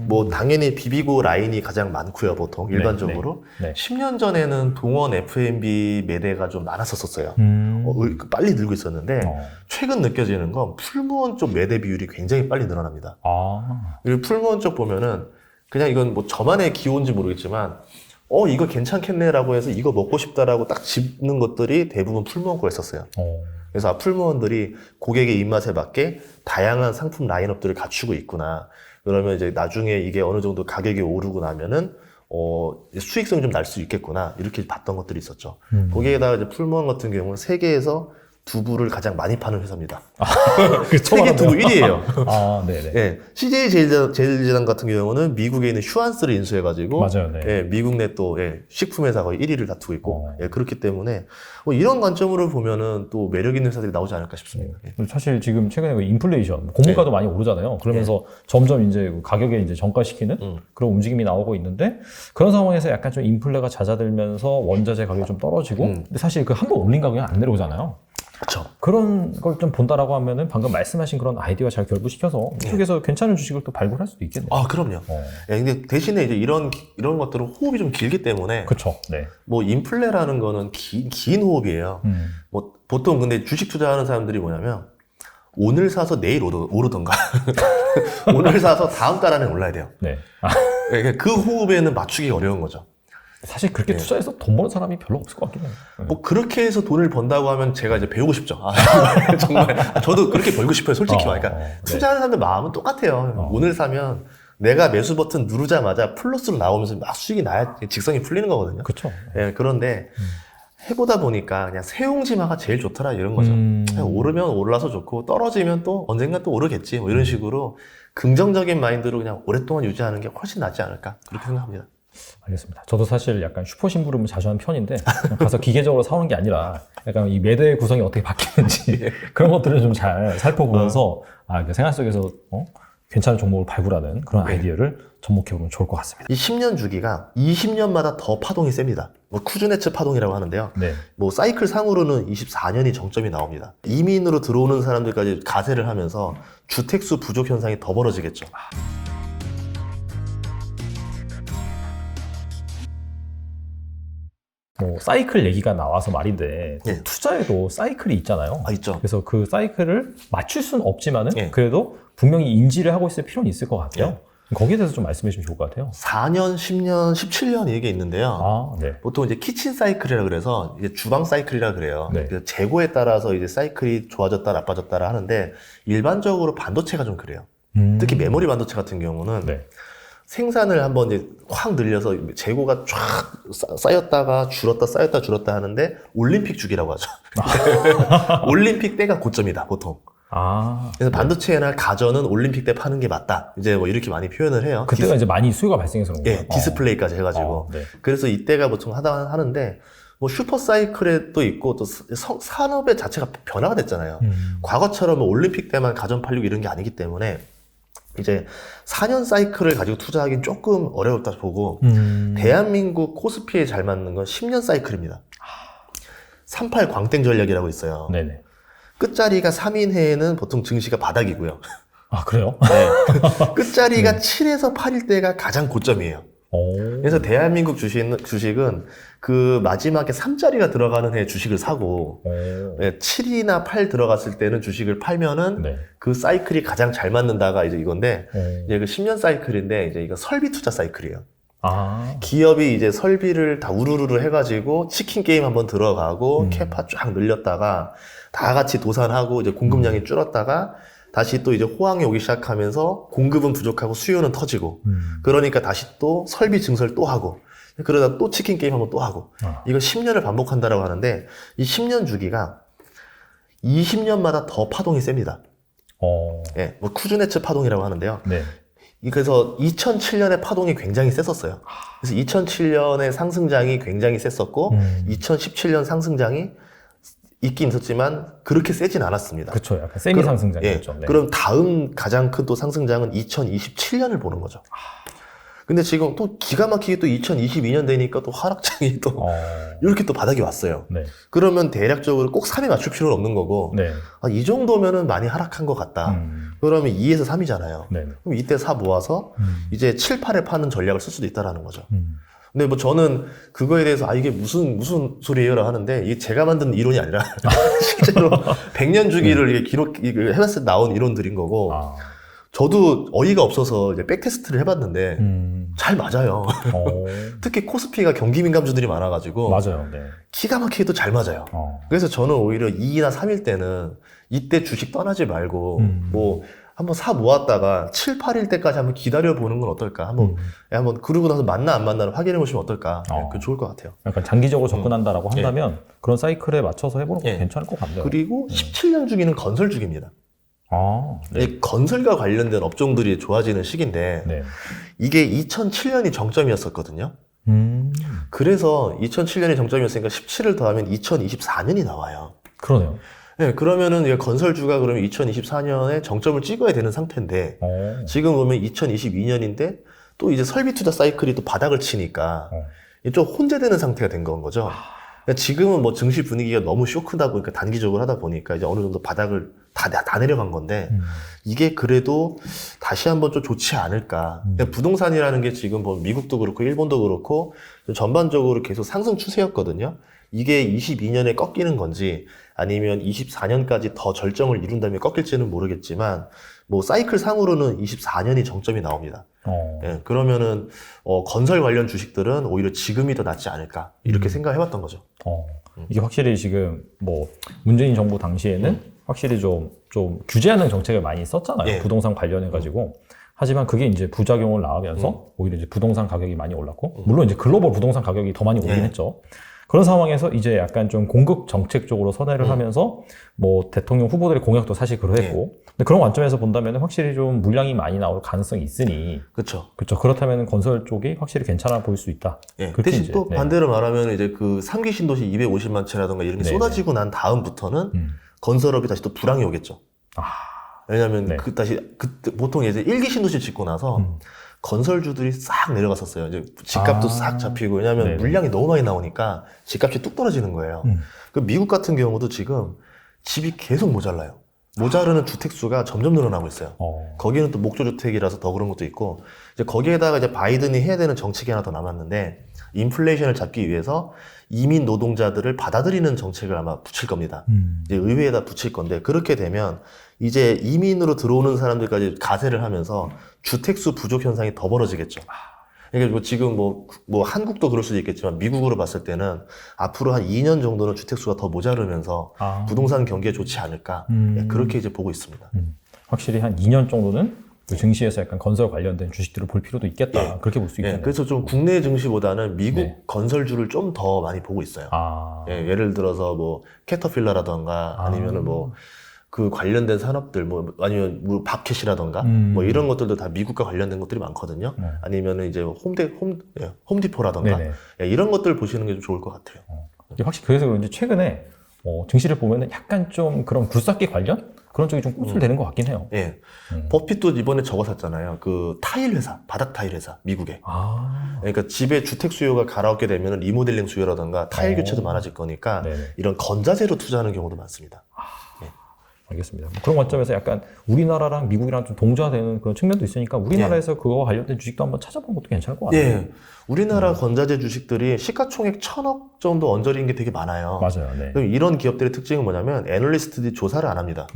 뭐 당연히 비비고 라인이 가장 많고요, 보통 일반적으로. 10년 전에는 동원 F&B 매대가 좀 많았었어요. 빨리 늘고 있었는데 최근 느껴지는 건 풀무원 쪽 매대 비율이 굉장히 빨리 늘어납니다. 그리고 풀무원 쪽 보면은 그냥 이건 뭐 저만의 기호인지 모르겠지만 이거 괜찮겠네라고 해서 이거 먹고 싶다라고 딱 집는 것들이 대부분 풀무원 거였었어요. 그래서 풀무원들이 고객의 입맛에 맞게 다양한 상품 라인업들을 갖추고 있구나. 그러면 이제 나중에 이게 어느 정도 가격이 오르고 나면은 수익성이 좀 날 수 있겠구나, 이렇게 봤던 것들이 있었죠. 거기에다가 이제 풀무원 같은 경우는 세계에서 두부를 가장 많이 파는 회사입니다. 세계 두부 1위예요. 네. CJ 제일제당 같은 경우는 미국에 있는 휴안스를 인수해가지고, 미국 내 또 식품 회사 거의 1위를 다투고 있고, 그렇기 때문에 이런 관점으로 보면은 또 매력 있는 회사들이 나오지 않을까 싶습니다. 사실 지금 최근에 그 인플레이션, 공물가도 많이 오르잖아요. 그러면서 점점 이제 가격에 이제 전가시키는 그런 움직임이 나오고 있는데, 그런 상황에서 약간 좀 인플레가 낮아들면서 원자재 가격이 좀 떨어지고, 근데 사실 그 한 번 올린 가격이 안 내려오잖아요. 그렇죠. 그런 걸 좀 본다라고 하면은 방금 말씀하신 그런 아이디어가 잘 결부시켜서 이쪽에서 괜찮은 주식을 또 발굴할 수도 있겠네요. 그럼요. 근데 대신에 이제 이런 것들은 호흡이 좀 길기 때문에. 그렇죠. 뭐 인플레라는 거는 긴 호흡이에요. 뭐 보통 근데 주식 투자하는 사람들이 뭐냐면 오늘 사서 내일 오르던가 오늘 사서 다음 달 안에 올라야 돼요. 그 호흡에는 맞추기 어려운 거죠. 사실 그렇게 투자해서 돈 버는 사람이 별로 없을 것 같긴 해요. 뭐 그렇게 해서 돈을 번다고 하면 제가 이제 배우고 싶죠. 정말 저도 그렇게 벌고 싶어요, 솔직히. 그러니까 투자하는 사람들 마음은 똑같아요. 오늘 사면 내가 매수 버튼 누르자마자 플러스로 나오면서 막 수익이 나야 직성이 풀리는 거거든요. 그렇죠. 그런데 해보다 보니까 그냥 세옹지마가 제일 좋더라, 이런 거죠. 오르면 올라서 좋고 떨어지면 또 언젠가 또 오르겠지, 뭐 이런 식으로 긍정적인 마인드로 그냥 오랫동안 유지하는 게 훨씬 낫지 않을까, 그렇게 생각합니다. 알겠습니다. 저도 사실 약간 슈퍼 심부름을 자주 하는 편인데, 가서 기계적으로 사오는 게 아니라 약간 이 매대 구성이 어떻게 바뀌는지 그런 것들을 좀 잘 살펴보면서 생활 속에서 괜찮은 종목을 발굴하는 그런 아이디어를 접목해보면 좋을 것 같습니다. 이 10년 주기가 20년마다 더 파동이 셉니다. 뭐 쿠즈네츠 파동이라고 하는데요. 뭐 사이클 상으로는 24년이 정점이 나옵니다. 이민으로 들어오는 사람들까지 가세를 하면서 주택수 부족 현상이 더 벌어지겠죠. 뭐 사이클 얘기가 나와서 말인데 투자에도 사이클이 있잖아요. 있죠. 그래서 그 사이클을 맞출 수는 없지만은 그래도 분명히 인지를 하고 있을 필요는 있을 것 같아요. 거기에 대해서 좀 말씀해 주시면 좋을 것 같아요. 4년, 10년, 17년 이게 있는데요. 아, 네. 보통 이제 키친 사이클이라 그래서 이제 주방 사이클이라 그래요. 네. 그래서 재고에 따라서 이제 사이클이 좋아졌다 나빠졌다라 하는데 일반적으로 반도체가 좀 그래요. 특히 메모리 반도체 같은 경우는 네. 생산을 한번 이제 확 늘려서 재고가 쫙 쌓였다가 줄었다 쌓였다 줄었다 하는데 올림픽 주기라고 하죠. 올림픽 때가 고점이다 보통. 아. 그래서 반도체나 가전은 올림픽 때 파는 게 맞다. 이제 뭐 이렇게 많이 표현을 해요. 그때가 이제 많이 수요가 발생해서 그런 거예요. 예, 디스플레이까지 해가지고. 네. 그래서 이때가 보통 하는데, 뭐 슈퍼 사이클에 또 있고, 또 산업의 자체가 변화가 됐잖아요. 과거처럼 뭐 올림픽 때만 가전 팔리고 이런 게 아니기 때문에, 이제 4년 사이클을 가지고 투자하기는 조금 어려웠다 보고, 대한민국 코스피에 잘 맞는 건 10년 사이클입니다. 38 광땡 전략이라고 있어요. 네네. 끝자리가 3인 해에는 보통 증시가 바닥이고요. 아, 그래요? 네. 끝자리가 7에서 8일 때가 가장 고점이에요. 오. 그래서 대한민국 주식은 그 마지막에 3자리가 들어가는 해 주식을 사고, 오. 7이나 8 들어갔을 때는 주식을 팔면은 네. 그 사이클이 가장 잘 맞는다가 이제 이건데, 오. 이제 그 10년 사이클인데, 이제 이거 설비 투자 사이클이에요. 아. 기업이 이제 설비를 다 우르르르 해가지고 치킨 게임 한번 들어가고 캐파 쫙 늘렸다가 다 같이 도산하고 이제 공급량이 줄었다가 다시 또 이제 호황이 오기 시작하면서 공급은 부족하고 수요는 터지고 그러니까 다시 또 설비 증설 또 하고 그러다 또 치킨 게임 한번 또 하고 이거 10년을 반복한다라고 하는데 이 10년 주기가 20년마다 더 파동이 셉니다. 예, 뭐 쿠즈네츠 파동이라고 하는데요. 네. 그래서 2007년에 파동이 굉장히 셌었어요. 그래서 2007년에 상승장이 굉장히 셌었고 2017년 상승장이 있긴 있었지만 그렇게 세진 않았습니다. 그렇죠. 약간 세미 상승장이었죠. 예, 네. 그럼 다음 가장 큰 또 상승장은 2027년을 보는 거죠. 근데 지금 또 기가 막히게 또 2022년 되니까 또 하락장이 또 이렇게 또 바닥이 왔어요. 네. 그러면 대략적으로 꼭 3에 맞출 필요는 없는 거고 네. 아, 이 정도면은 많이 하락한 것 같다. 그러면 2에서 3이잖아요. 네. 그럼 이때 4 모아서 이제 7, 8에 파는 전략을 쓸 수도 있다라는 거죠. 근데 뭐 저는 그거에 대해서 아 이게 무슨 소리예요라 하는데 이게 제가 만든 이론이 아니라 실제로 100년 주기를 이게 이게 해봤을 때 나온 이론들인 거고 저도 어이가 없어서 이제 백테스트를 해봤는데 잘 맞아요. 특히 코스피가 경기 민감주들이 많아가지고 맞아요. 네. 기가 막히게도 잘 맞아요. 그래서 저는 오히려 2나 3일 때는 이때 주식 떠나지 말고 뭐 한번 사 모았다가 7, 8일 때까지 한번 기다려보는 건 어떨까? 한번 그러고 나서 맞나 안 맞나를 확인해 보시면 어떨까? 그 좋을 것 같아요. 약간 장기적으로 접근한다라고 한다면 그런 사이클에 맞춰서 해보는 것도 괜찮을 것 같네요. 그리고 17년 주기는 건설 주기입니다. 네. 건설과 관련된 업종들이 좋아지는 시기인데 네. 이게 2007년이 정점이었었거든요. 그래서 2007년이 정점이었으니까 17을 더하면 2024년이 나와요. 그러네요. 네, 그러면은 건설주가 그러면 2024년에 정점을 찍어야 되는 상태인데 지금 보면 2022년인데 또 이제 설비 투자 사이클이 또 바닥을 치니까 좀 혼재되는 상태가 된 건 거죠. 그러니까 지금은 뭐 증시 분위기가 너무 쇼크다 보니까 단기적으로 하다 보니까 이제 어느 정도 바닥을 다 내려간 건데 이게 그래도 다시 한번 좀 좋지 않을까. 그러니까 부동산이라는 게 지금 뭐 미국도 그렇고 일본도 그렇고 전반적으로 계속 상승 추세였거든요. 이게 22년에 꺾이는 건지 아니면 24년까지 더 절정을 이룬 다음에 꺾일지는 모르겠지만 뭐 사이클 상으로는 24년이 정점이 나옵니다. 예, 그러면은 건설 관련 주식들은 오히려 지금이 더 낫지 않을까 이렇게 생각해봤던 거죠. 이게 확실히 지금 뭐 문재인 정부 당시에는 확실히 좀 규제하는 정책을 많이 썼잖아요. 예. 부동산 관련해가지고. 하지만 그게 이제 부작용을 낳으면서 오히려 이제 부동산 가격이 많이 올랐고, 물론 이제 글로벌 부동산 가격이 더 많이 오르긴 했죠. 그런 상황에서 이제 약간 좀 공급 정책 쪽으로 선회를 하면서 뭐 대통령 후보들의 공약도 사실 그러했고, 근데 그런 관점에서 본다면 확실히 좀 물량이 많이 나올 가능성이 있으니, 그렇죠. 그렇다면 건설 쪽이 확실히 괜찮아 보일 수 있다. 예. 그렇게 대신 이제, 또 네. 반대로 말하면 이제 그 3기 신도시 250만 채라든가 이런 게 네, 쏟아지고 난 다음부터는 건설업이 다시 또 불황이 오겠죠. 왜냐면 네. 그때 보통 이제 1기 신도시 짓고 나서 건설주들이 싹 내려갔었어요. 이제 집값도 싹 잡히고 왜냐하면 네네. 물량이 너무 많이 나오니까 집값이 뚝 떨어지는 거예요. 그 미국 같은 경우도 지금 집이 계속 모자라요. 모자르는 주택수가 점점 늘어나고 있어요. 어. 거기는 또 목조주택이라서 더 그런 것도 있고, 이제 거기에다가 이제 바이든이 해야 되는 정책이 하나 더 남았는데, 인플레이션을 잡기 위해서 이민 노동자들을 받아들이는 정책을 아마 붙일 겁니다. 이제 의회에다 붙일 건데, 그렇게 되면 이제 이민으로 들어오는 사람들까지 가세를 하면서 주택수 부족 현상이 더 벌어지겠죠. 그러니까 뭐 지금 뭐 한국도 그럴 수도 있겠지만 미국으로 봤을 때는 앞으로 한 2년 정도는 주택수가 더 모자르면서 부동산 경기에 좋지 않을까. 그렇게 이제 보고 있습니다. 확실히 한 2년 정도는 그 증시에서 약간 건설 관련된 주식들을 볼 필요도 있겠다. 예. 그렇게 볼 수 있겠네요. 그래서 좀 국내 증시보다는 미국 네. 건설주를 좀 더 많이 보고 있어요. 예를 들어서 뭐 캐터필러라던가 아니면은 뭐 그 관련된 산업들 뭐 아니면 뭐 밥캣이라던가 뭐 이런 것들도 다 미국과 관련된 것들이 많거든요. 아니면은 이제 홈디포라던가 이런 것들 보시는 게 좀 좋을 것 같아요. 확실히 그래서 그런지 최근에 증시를 보면은 약간 좀 그런 굴삭기 관련 그런 쪽이 좀 흡수되는 것 같긴 해요. 예. 버핏도 이번에 저거 샀잖아요. 그 타일 회사, 바닥 타일 회사, 미국에. 그러니까 집에 주택 수요가 가라앉게 되면 리모델링 수요라던가 타일 교체도 많아질 거니까 이런 건자재로 투자하는 경우도 많습니다. 알겠습니다. 그런 관점에서 약간 우리나라랑 미국이랑 좀 동조화되는 그런 측면도 있으니까 우리나라에서 그거와 관련된 주식도 한번 찾아보는 것도 괜찮을 것 같아요. 예. 우리나라 건자재 주식들이 시가총액 1,000억 정도 언저리인 게 되게 많아요. 맞아요. 네. 그럼 이런 기업들의 특징은 뭐냐면 애널리스트들이 조사를 안 합니다.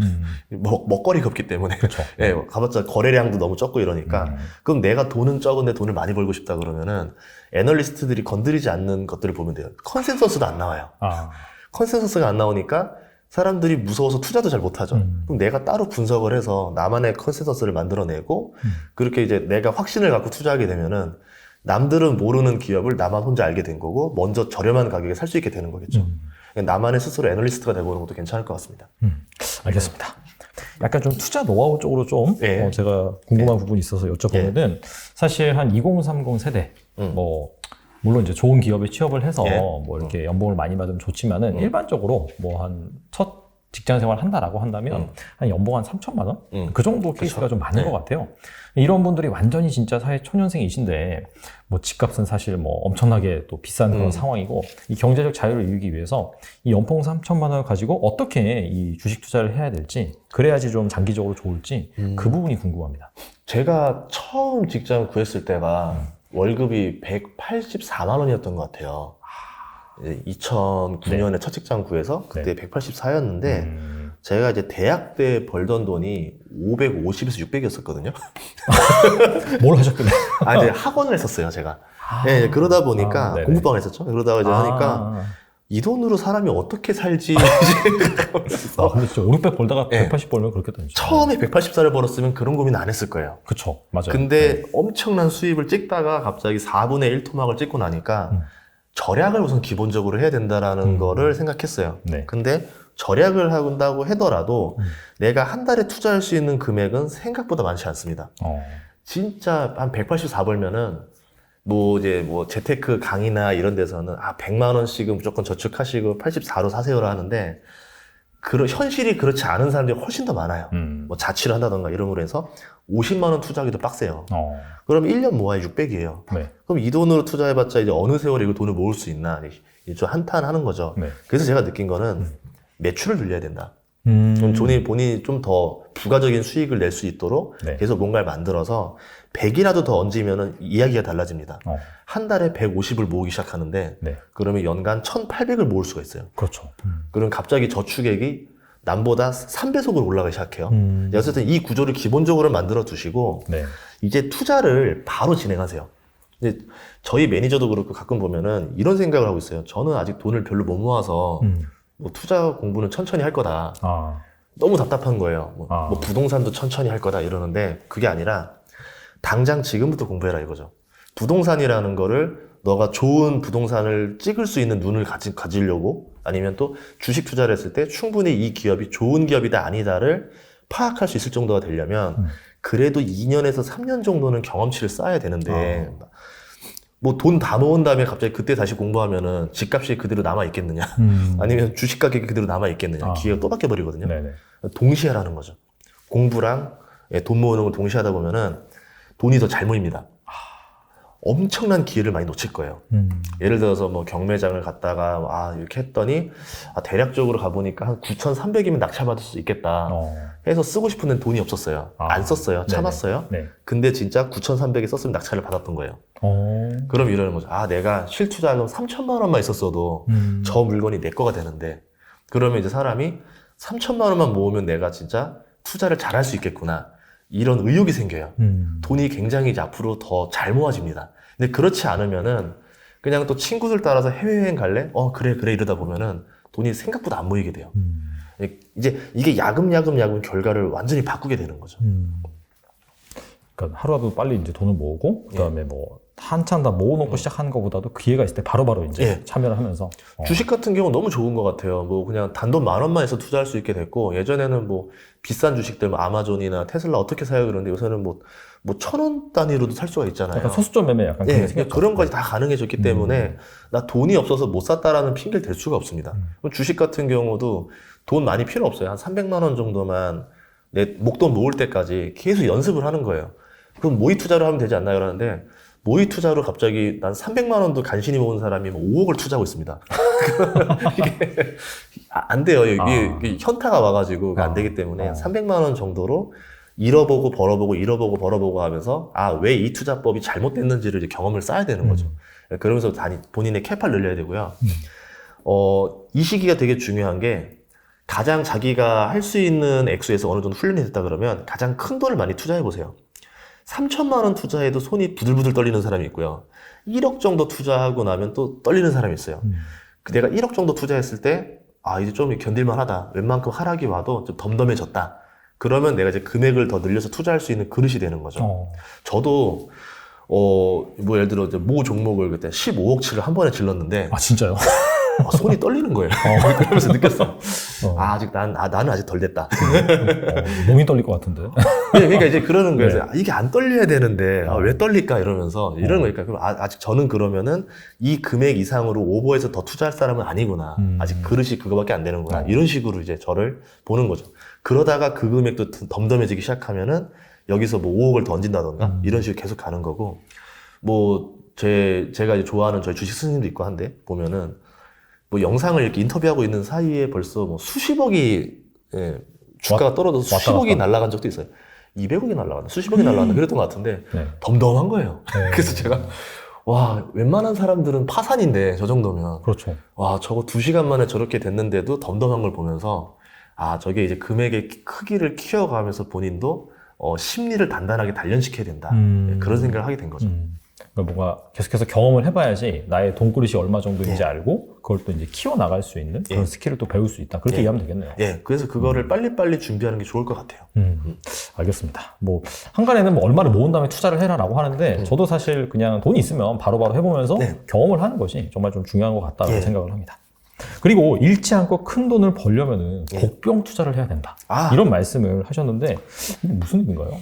먹거리가 없기 때문에. 그렇죠. 예, 가봤자 거래량도 너무 적고 이러니까. 그럼 내가 돈은 적은데 돈을 많이 벌고 싶다 그러면은 애널리스트들이 건드리지 않는 것들을 보면 돼요. 컨센서스도 안 나와요. 컨센서스가 안 나오니까 사람들이 무서워서 투자도 잘 못하죠. 그럼 내가 따로 분석을 해서 나만의 컨센서스를 만들어내고 그렇게 이제 내가 확신을 갖고 투자하게 되면은 남들은 모르는 기업을 나만 혼자 알게 된 거고 먼저 저렴한 가격에 살 수 있게 되는 거겠죠. 나만의 스스로 애널리스트가 되보는 것도 괜찮을 것 같습니다. 알겠습니다. 약간 좀 투자 노하우 쪽으로 좀 제가 궁금한 부분이 있어서 여쭤보면은 사실 한 2030 세대 뭐 물론 이제 좋은 기업에 취업을 해서 뭐 이렇게 연봉을 많이 받으면 좋지만은 일반적으로 뭐 한 첫 직장 생활 한다라고 한다면 한 연봉 한 3천만 원? 그 정도 케이스가 좀 많은 것 같아요. 이런 분들이 완전히 진짜 사회 초년생이신데 뭐 집값은 사실 뭐 엄청나게 또 비싼 그런 상황이고 이 경제적 자유를 이루기 위해서 이 연봉 3천만 원을 가지고 어떻게 이 주식 투자를 해야 될지 그래야지 좀 장기적으로 좋을지 그 부분이 궁금합니다. 제가 처음 직장 구했을 때가 월급이 184만 원이었던 것 같아요. 2009년에 첫 직장 구해서 그때 184였는데 제가 이제 대학 때 벌던 돈이 550에서 600이었었거든요. 뭘 하셨길래? 이제 학원을 했었어요, 제가. 네, 그러다 보니까 공부방을 했었죠. 그러다가 이제 하니까 이 돈으로 사람이 어떻게 살지. 근데 진짜 5, 600 벌다가 180 벌면 그렇겠다. 진짜. 처음에 184를 벌었으면 그런 고민 안 했을 거예요. 그쵸, 맞아요. 근데 엄청난 수입을 찍다가 갑자기 4분의 1 토막을 찍고 나니까 절약을 우선 기본적으로 해야 된다라는 거를 생각했어요. 근데 절약을 한다고 하더라도 내가 한 달에 투자할 수 있는 금액은 생각보다 많지 않습니다. 진짜 한 184 벌면은 뭐 이제 뭐 재테크 강의나 이런 데서는 100만 원씩은 무조건 저축하시고 84로 사세요라 하는데 현실이 그렇지 않은 사람들이 훨씬 더 많아요. 뭐 자취를 한다던가 이런 거로 해서 50만 원 투자하기도 빡세요. 그럼 1년 모아야 600이에요. 그럼 이 돈으로 투자해봤자 이제 어느 세월에 이거 돈을 모을 수 있나 이제 좀 한탄하는 거죠. 그래서 제가 느낀 거는 매출을 늘려야 된다. 좀 본인이 좀 더 부가적인 수익을 낼 수 있도록 계속 뭔가를 만들어서 100이라도 더 얹으면 이야기가 달라집니다. 한 달에 150을 모으기 시작하는데 그러면 연간 1800을 모을 수가 있어요. 그렇죠. 그럼 갑자기 저축액이 남보다 3배속으로 올라가기 시작해요. 어쨌든 이 구조를 기본적으로 만들어 두시고 이제 투자를 바로 진행하세요. 근데 저희 매니저도 그렇고 가끔 보면은 이런 생각을 하고 있어요. 저는 아직 돈을 별로 못 모아서 뭐 투자 공부는 천천히 할 거다. 너무 답답한 거예요. 뭐 부동산도 천천히 할 거다 이러는데 그게 아니라 당장 지금부터 공부해라 이거죠. 부동산이라는 거를 너가 좋은 부동산을 찍을 수 있는 눈을 가지려고 아니면 또 주식 투자를 했을 때 충분히 이 기업이 좋은 기업이다 아니다를 파악할 수 있을 정도가 되려면 그래도 2년에서 3년 정도는 경험치를 쌓아야 되는데 뭐 돈 다 모은 다음에 갑자기 그때 다시 공부하면은 집값이 그대로 남아 있겠느냐 아니면 주식 가격이 그대로 남아 있겠느냐 기회가 또 바뀌어 버리거든요. 동시에 하라는 거죠. 공부랑 돈 모으는 걸 동시에 하다 보면은 돈이 더 잘 모입니다. 엄청난 기회를 많이 놓칠 거예요. 예를 들어서 뭐 경매장을 갔다가 이렇게 했더니 대략적으로 가보니까 한 9,300이면 낙찰받을 수 있겠다 해서 쓰고 싶은데 돈이 없었어요. 안 썼어요. 참았어요. 네. 근데 진짜 9,300에 썼으면 낙찰을 받았던 거예요. 그럼 이러는 거죠. 내가 실투자금 3천만 원만 있었어도 저 물건이 내 거가 되는데, 그러면 이제 사람이 3천만 원만 모으면 내가 진짜 투자를 잘할 수 있겠구나, 이런 의욕이 생겨요. 돈이 굉장히 이제 앞으로 더 잘 모아집니다. 근데 그렇지 않으면은 그냥 또 친구들 따라서 해외여행 갈래? 그래 이러다 보면은 돈이 생각보다 안 모이게 돼요. 이제 이게 야금야금 결과를 완전히 바꾸게 되는 거죠. 그러니까 하루라도 빨리 이제 돈을 모으고 그다음에 뭐 한참 다 모아놓고 시작하는 것보다도 기회가 있을 때 바로바로 이제 참여를 하면서 주식 같은 경우는 너무 좋은 것 같아요. 뭐 그냥 단돈 10,000원만 해서 투자할 수 있게 됐고, 예전에는 뭐 비싼 주식들, 뭐 아마존이나 테슬라 어떻게 사요 그러는데 요새는 뭐 1,000원 단위로도 살 수가 있잖아요. 약간 소수점 매매 약간 그런 게 생겼죠. 그런 것이 다 가능해졌기 때문에 나 돈이 없어서 못 샀다라는 핑계를 댈 수가 없습니다. 주식 같은 경우도 돈 많이 필요 없어요. 한 300만 원 정도만 내 목돈 모을 때까지 계속 연습을 하는 거예요. 그럼 모의 투자를 하면 되지 않나요? 그러는데 모의 투자로 갑자기 난 300만 원도 간신히 모은 사람이 뭐 5억을 투자하고 있습니다. 이게 안 돼요. 이게 현타가 와가지고 안 되기 때문에 300만 원 정도로 잃어보고 벌어보고 하면서 왜 이 투자법이 잘못됐는지를 이제 경험을 쌓아야 되는 거죠. 그러면서 본인의 캐파를 늘려야 되고요. 이 시기가 되게 중요한 게, 가장 자기가 할 수 있는 액수에서 어느 정도 훈련이 됐다 그러면 가장 큰 돈을 많이 투자해 보세요. 3천만 원 투자해도 손이 부들부들 떨리는 사람이 있고요. 1억 정도 투자하고 나면 또 떨리는 사람이 있어요. 내가 1억 정도 투자했을 때 이제 좀 견딜만 하다, 웬만큼 하락이 와도 좀 덤덤해졌다, 그러면 내가 이제 금액을 더 늘려서 투자할 수 있는 그릇이 되는 거죠. 저도 뭐 예를 들어 이제 모 종목을 그때 15억치를 한 번에 질렀는데 진짜요? 손이 떨리는 거예요. 그러면서 느꼈어. 나는 아직 덜 됐다. 몸이 떨릴 것 같은데. 그러니까 이제 그러는 거예요. 이게 안 떨려야 되는데 왜 떨릴까 이러면서 이러는 거니까. 그럼 아직 저는 그러면은 이 금액 이상으로 오버해서 더 투자할 사람은 아니구나. 아직 그릇이 그거밖에 안 되는구나. 이런 식으로 이제 저를 보는 거죠. 그러다가 그 금액도 덤덤해지기 시작하면은 여기서 뭐 5억을 던진다던가 이런 식으로 계속 가는 거고, 뭐 제가 이제 좋아하는 저희 주식 스님도 있고 한데 보면은 뭐 영상을 이렇게 인터뷰하고 있는 사이에 벌써 뭐 수십억이 주가가 떨어져서 수십억이 날아간 적도 있어요. 200억이 날아갔나? 수십억이 날아갔나? 그랬던 것 같은데 덤덤한 거예요. 그래서 제가 웬만한 사람들은 파산인데 저 정도면 그렇죠. 저거 2시간 만에 저렇게 됐는데도 덤덤한 걸 보면서 저게 이제 금액의 크기를 키워가면서 본인도 심리를 단단하게 단련시켜야 된다. 그런 생각을 하게 된 거죠. 그러니까 뭔가 계속해서 경험을 해봐야지 나의 돈그릇이 얼마 정도인지 알고 그걸 또 이제 키워나갈 수 있는 그런 스킬을 또 배울 수 있다. 그렇게 이해하면 되겠네요. 그래서 그거를 빨리빨리 준비하는 게 좋을 것 같아요. 알겠습니다. 뭐 한간에는 뭐 얼마를 모은 다음에 투자를 해라라고 하는데 저도 사실 그냥 돈이 있으면 바로바로 해보면서 경험을 하는 것이 정말 좀 중요한 것 같다고 생각을 합니다. 그리고 잃지 않고 큰 돈을 벌려면은 복병 투자를 해야 된다. 이런 말씀을 하셨는데 이게 무슨 의미인가요?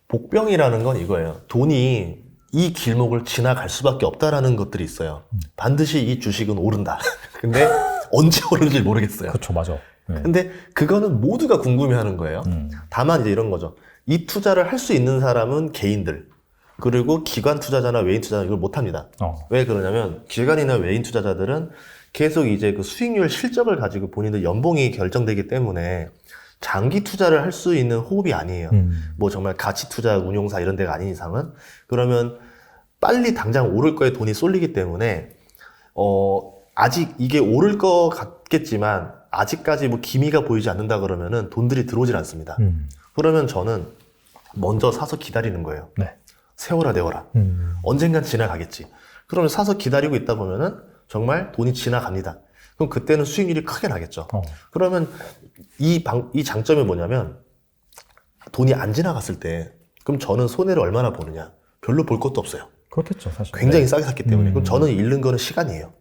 복병이라는 건 이거예요. 돈이 이 길목을 지나갈 수밖에 없다라는 것들이 있어요. 반드시 이 주식은 오른다. 근데 언제 오르는지 모르겠어요. 그렇죠, 맞아. 근데 그거는 모두가 궁금해하는 거예요. 다만 이제 이런 거죠. 이 투자를 할 수 있는 사람은 개인들, 그리고 기관 투자자나 외인 투자자는 이걸 못합니다. 왜 그러냐면 기관이나 외인 투자자들은 계속 이제 그 수익률 실적을 가지고 본인들 연봉이 결정되기 때문에 장기 투자를 할 수 있는 호흡이 아니에요. 뭐 정말 가치 투자 운용사 이런 데가 아닌 이상은. 그러면 빨리 당장 오를 거에 돈이 쏠리기 때문에 아직 이게 오를 것 같겠지만 아직까지 뭐 기미가 보이지 않는다 그러면은 돈들이 들어오질 않습니다. 그러면 저는 먼저 사서 기다리는 거예요. 세워라 내워라. 언젠간 지나가겠지. 그러면 사서 기다리고 있다 보면은 정말 돈이 지나갑니다. 그럼 그때는 수익률이 크게 나겠죠. 그러면 이 장점이 뭐냐면 돈이 안 지나갔을 때 그럼 저는 손해를 얼마나 보느냐? 별로 볼 것도 없어요. 그렇겠죠, 사실. 굉장히 싸게 샀기 때문에. 그럼 저는 잃는 거는 시간이에요.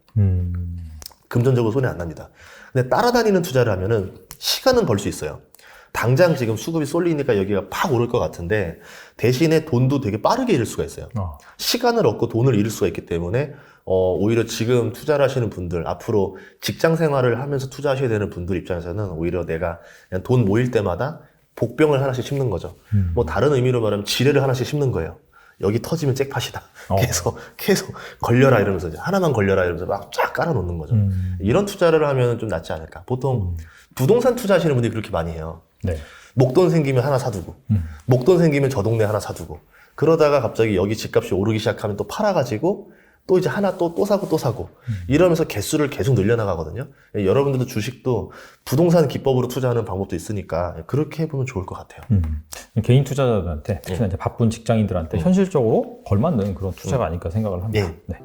금전적으로 손해 안 납니다. 근데 따라다니는 투자를 하면은 시간은 벌 수 있어요. 당장 지금 수급이 쏠리니까 여기가 팍 오를 것 같은데 대신에 돈도 되게 빠르게 잃을 수가 있어요. 시간을 얻고 돈을 잃을 수가 있기 때문에 오히려 지금 투자를 하시는 분들, 앞으로 직장 생활을 하면서 투자하셔야 되는 분들 입장에서는 오히려 내가 그냥 돈 모일 때마다 복병을 하나씩 심는 거죠. 뭐 다른 의미로 말하면 지뢰를 하나씩 심는 거예요. 여기 터지면 잭팟이다. 계속 걸려라 이러면서 이제 하나만 걸려라 이러면서 막 쫙 깔아놓는 거죠. 이런 투자를 하면 좀 낫지 않을까. 보통 부동산 투자하시는 분들이 그렇게 많이 해요. 네. 목돈 생기면 하나 사두고, 목돈 생기면 저 동네 하나 사두고, 그러다가 갑자기 여기 집값이 오르기 시작하면 또 팔아가지고 또 이제 하나 또 사고 또 사고 이러면서 개수를 계속 늘려나가거든요. 여러분들도 주식도 부동산 기법으로 투자하는 방법도 있으니까 그렇게 해보면 좋을 것 같아요. 개인 투자자들한테 특히나 이제 바쁜 직장인들한테 현실적으로 걸맞는 그런 투자가 아닐까 생각을 합니다. 네. 네.